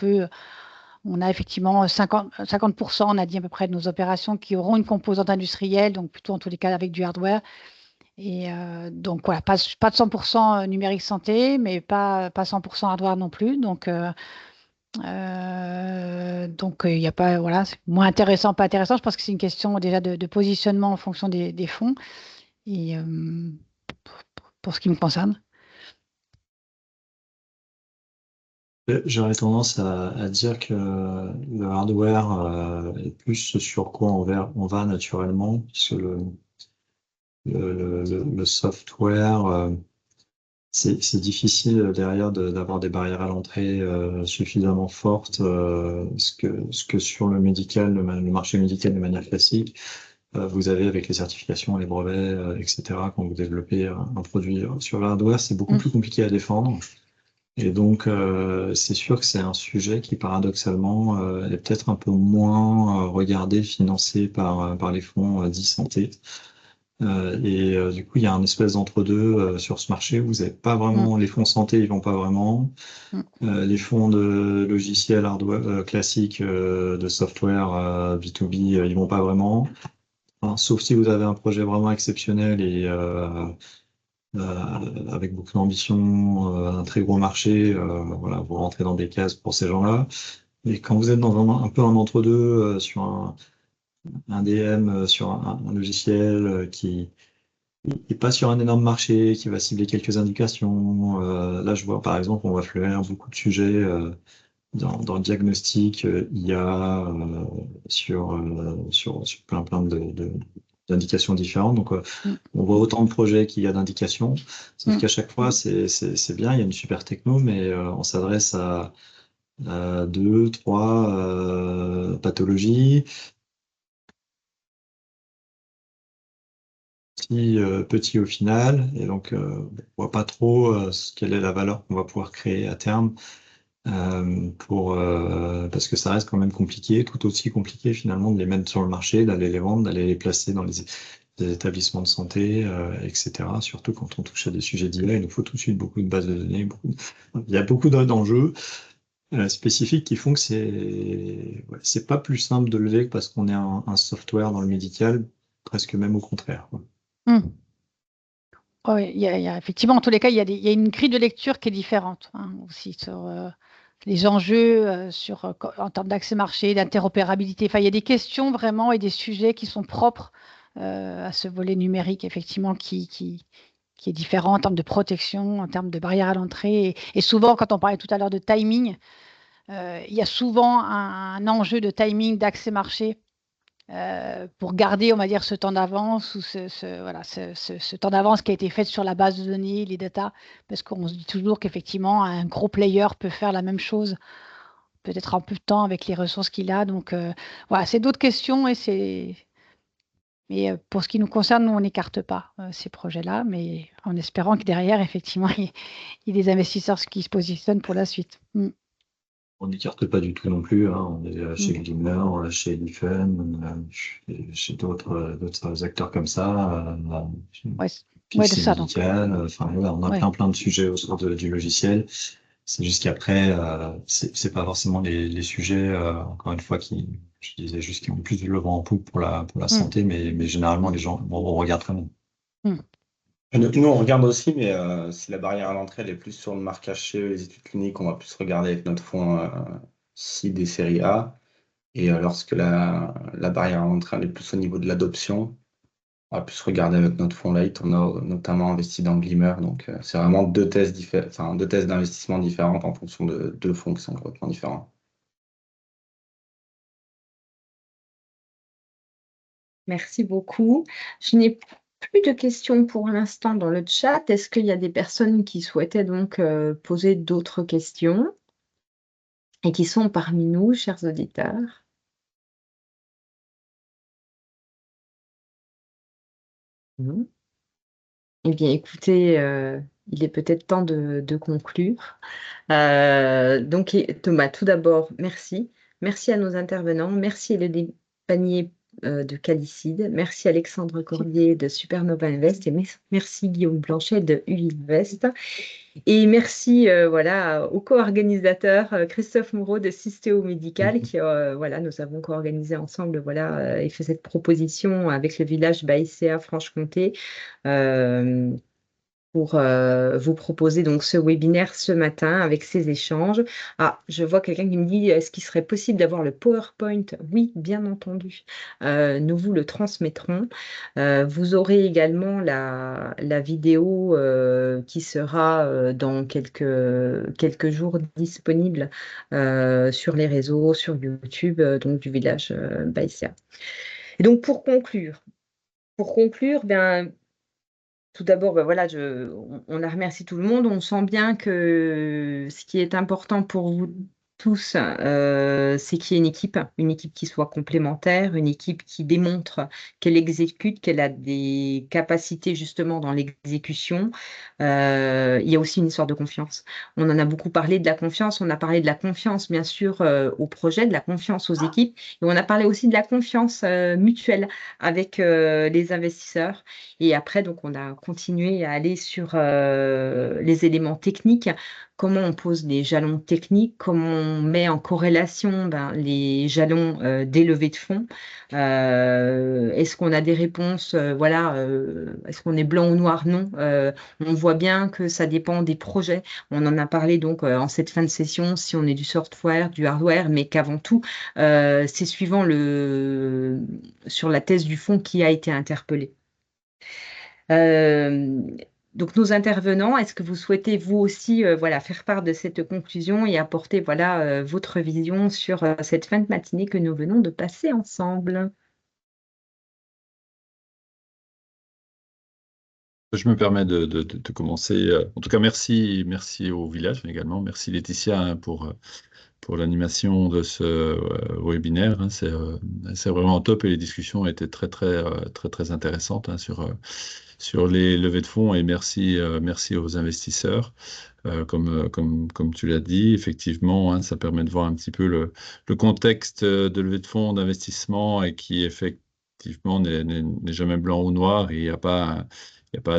a effectivement 50%, on a dit à peu près, de nos opérations qui auront une composante industrielle, donc plutôt en tous les cas avec du hardware. Et donc, voilà, pas de 100% numérique santé, mais pas 100% hardware non plus. Donc, il y a pas, voilà, c'est moins intéressant, pas intéressant. Je pense que c'est une question déjà de positionnement en fonction des fonds. Et pour ce qui me concerne. J'aurais tendance à dire que le hardware est plus ce sur quoi on va naturellement, puisque le software, C'est difficile derrière d'avoir des barrières à l'entrée suffisamment fortes, ce que sur le médical, le marché médical de manière classique, vous avez avec les certifications, les brevets, etc. Quand vous développez un produit sur le hardware, c'est beaucoup plus compliqué à défendre. Et donc, c'est sûr que c'est un sujet qui, paradoxalement, est peut-être un peu moins regardé, financé par les fonds d'e-santé. Du coup, il y a un espèce d'entre-deux sur ce marché. Vous n'avez pas vraiment les fonds santé, ils vont pas vraiment. Les fonds de logiciels hardware classiques de software B2B, ils vont pas vraiment. Enfin, sauf si vous avez un projet vraiment exceptionnel et avec beaucoup d'ambition, un très gros marché, voilà, vous rentrez dans des cases pour ces gens-là. Et quand vous êtes dans un peu un entre-deux sur un DM, sur un logiciel qui n'est pas sur un énorme marché, qui va cibler quelques indications. Là, je vois par exemple, on va fleurir beaucoup de sujets dans le diagnostic IA sur plein d'indications différentes. Donc, on voit autant de projets qu'il y a d'indications. Sauf qu'à chaque fois, c'est bien, il y a une super techno, mais on s'adresse à deux, trois pathologies. Petit au final, et donc on voit pas trop quelle est la valeur qu'on va pouvoir créer à terme parce que ça reste quand même compliqué, tout aussi compliqué finalement de les mettre sur le marché, d'aller les vendre, d'aller les placer dans les établissements de santé, etc. Surtout quand on touche à des sujets d'IA, il nous faut tout de suite beaucoup de bases de données, il y a beaucoup d'enjeux spécifiques qui font que c'est pas plus simple de lever que parce qu'on est un software dans le médical, presque même au contraire, quoi. Oui, il y a effectivement, en tous les cas, il y a une grille de lecture qui est différente aussi sur les enjeux en termes d'accès marché, d'interopérabilité. Enfin, il y a des questions vraiment et des sujets qui sont propres à ce volet numérique, effectivement, qui est différent en termes de protection, en termes de barrières à l'entrée. Et souvent, quand on parlait tout à l'heure de timing, il y a souvent un enjeu de timing d'accès marché pour garder, on va dire, ce temps d'avance ou ce temps d'avance qui a été fait sur la base de données, les data, parce qu'on se dit toujours qu'effectivement, un gros player peut faire la même chose, peut-être en peu de temps avec les ressources qu'il a. Donc, voilà, c'est d'autres questions mais pour ce qui nous concerne, nous, on n'écarte pas ces projets-là, mais en espérant que derrière, effectivement, il y ait des investisseurs qui se positionnent pour la suite. On n'écarte pas du tout non plus, hein. On est chez Glimmer, chez Elifen, chez d'autres acteurs comme ça, de ça, Médical, enfin voilà, on a plein de sujets autour du logiciel. C'est juste qu'après, c'est pas forcément les sujets, encore une fois, je disais juste qui ont plus le vent en poupe pour la santé, mais généralement les gens on regarde quand même. Nous, on regarde aussi, mais si la barrière à l'entrée elle est plus sur le marquage CE, les études cliniques, on va plus regarder avec notre fonds CID et série A. Et lorsque la barrière à l'entrée elle est plus au niveau de l'adoption, on va plus regarder avec notre fonds Light. On a notamment investi dans Glimmer. Donc, c'est vraiment deux thèses d'investissement différentes en fonction de deux fonds qui sont complètement différents. Merci beaucoup. Je n'ai plus de questions pour l'instant dans le chat. Est-ce qu'il y a des personnes qui souhaitaient donc poser d'autres questions et qui sont parmi nous, chers auditeurs? Non. Eh bien, écoutez, il est peut-être temps de conclure. Donc, Thomas, tout d'abord, merci. Merci à nos intervenants. Merci Élodie Panier de Calicide. Merci Alexandre Cordier de Supernova Invest et merci Guillaume Blanchet de UI Invest. Et merci aux co-organisateurs Christophe Moreau de Systéo Médical qui nous avons co-organisé ensemble et fait cette proposition avec le village Baïséa Franche-Comté pour vous proposer donc ce webinaire ce matin avec ces échanges. Ah, je vois quelqu'un qui me dit, est-ce qu'il serait possible d'avoir le PowerPoint? Oui, bien entendu. Nous vous le transmettrons. Vous aurez également la vidéo qui sera dans quelques jours disponible sur les réseaux, sur YouTube, donc du village Baïséa. Et donc pour conclure, Tout d'abord, voilà, on a remercié tout le monde. On sent bien que ce qui est important pour vous tous, c'est qu'il y ait une équipe qui soit complémentaire, une équipe qui démontre qu'elle exécute, qu'elle a des capacités justement dans l'exécution. Il y a aussi une histoire de confiance. On en a beaucoup parlé de la confiance. On a parlé de la confiance, bien sûr, au projet, de la confiance aux équipes. Et on a parlé aussi de la confiance mutuelle avec les investisseurs. Et après, donc, on a continué à aller sur les éléments techniques, comment on pose les jalons techniques, comment on met en corrélation les jalons des levées de fonds. Est-ce qu'on a des réponses, voilà, est-ce qu'on est blanc ou noir? Non. On voit bien que ça dépend des projets. On en a parlé donc en cette fin de session, si on est du software, du hardware, mais qu'avant tout, c'est suivant sur la thèse du fonds qui a été interpellée. Donc nos intervenants, est-ce que vous souhaitez vous aussi voilà, faire part de cette conclusion et apporter voilà, votre vision sur cette fin de matinée que nous venons de passer ensemble? Je me permets de commencer. En tout cas, merci au village également. Merci Laetitia hein, pour l'animation de ce webinaire. Hein. C'est vraiment top et les discussions étaient très intéressantes hein, sur les levées de fonds et merci aux investisseurs. Comme tu l'as dit, effectivement, hein, ça permet de voir un petit peu le contexte de levée de fonds, d'investissement et qui effectivement n'est jamais blanc ou noir et il n'y a pas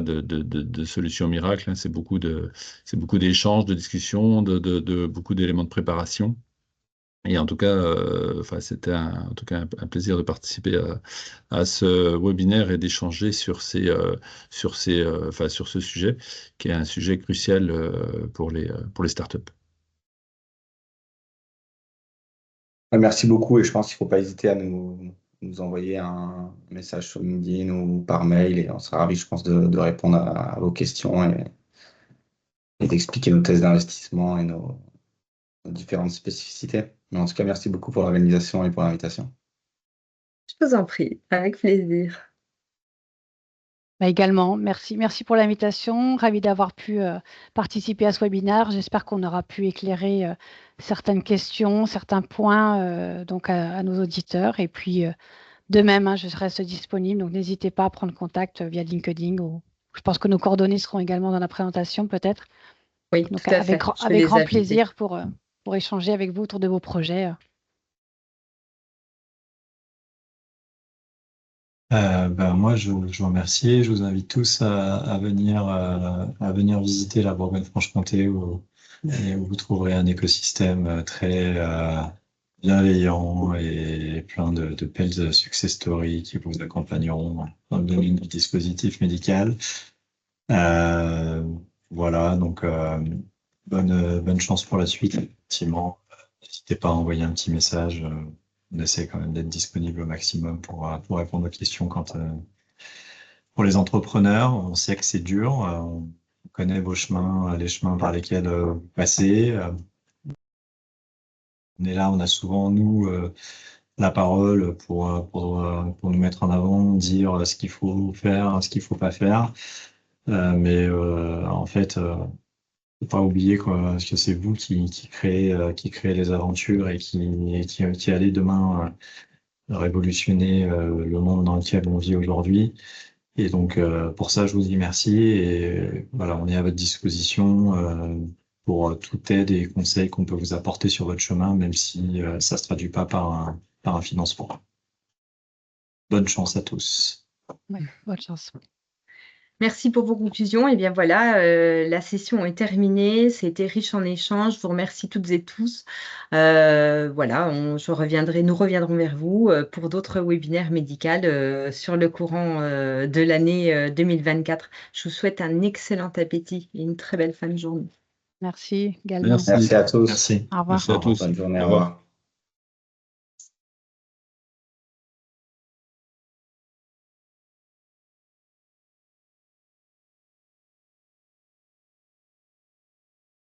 de solution miracle. Hein. C'est beaucoup d'échanges, de discussions, de beaucoup d'éléments de préparation. Et en tout cas, c'était en tout cas un plaisir de participer à ce webinaire et d'échanger sur sur ce sujet, qui est un sujet crucial pour les startups. Merci beaucoup et je pense qu'il ne faut pas hésiter à nous envoyer un message sur LinkedIn ou par mail et on sera ravis, je pense, de répondre à vos questions et d'expliquer nos thèses d'investissement et nos différentes spécificités. Mais en tout cas, merci beaucoup pour l'organisation et pour l'invitation. Je vous en prie, avec plaisir. Également, merci pour l'invitation. Ravi d'avoir pu participer à ce webinaire. J'espère qu'on aura pu éclairer certaines questions, certains points donc à nos auditeurs. Et puis, de même, hein, je reste disponible, donc n'hésitez pas à prendre contact via LinkedIn. Je pense que nos coordonnées seront également dans la présentation, peut-être. Oui, donc, tout à fait. avec grand plaisir pour échanger avec vous autour de vos projets. Moi, je vous remercie. Je vous invite tous à venir visiter la Bourgogne-Franche-Comté où vous trouverez un écosystème très bienveillant et plein de belles success stories qui vous accompagneront dans le domaine du dispositif médical. Voilà, donc bonne chance pour la suite. Effectivement, n'hésitez pas à envoyer un petit message. On essaie quand même d'être disponible au maximum pour répondre aux questions pour les entrepreneurs. On sait que c'est dur. On connaît vos chemins, les chemins par lesquels vous passez. On est là, on a souvent, nous, la parole pour nous mettre en avant, dire ce qu'il faut faire, ce qu'il faut pas faire. Mais en fait, faut pas oublier que c'est vous qui créez les aventures et qui allez demain révolutionner le monde dans lequel on vit aujourd'hui. Et donc, pour ça, je vous dis merci. Et voilà, on est à votre disposition pour toute aide et conseils qu'on peut vous apporter sur votre chemin, même si ça se traduit pas par un financement. Bonne chance à tous. Ouais, bonne chance. Merci pour vos conclusions. Et bien voilà, la session est terminée. C'était riche en échanges. Je vous remercie toutes et tous. Voilà, nous reviendrons vers vous pour d'autres webinaires médicaux sur le courant de l'année 2024. Je vous souhaite un excellent appétit et une très belle fin de journée. Merci également. Merci à tous. Merci. Au revoir. Merci à tous. Bonne journée. Au Au revoir. revoir.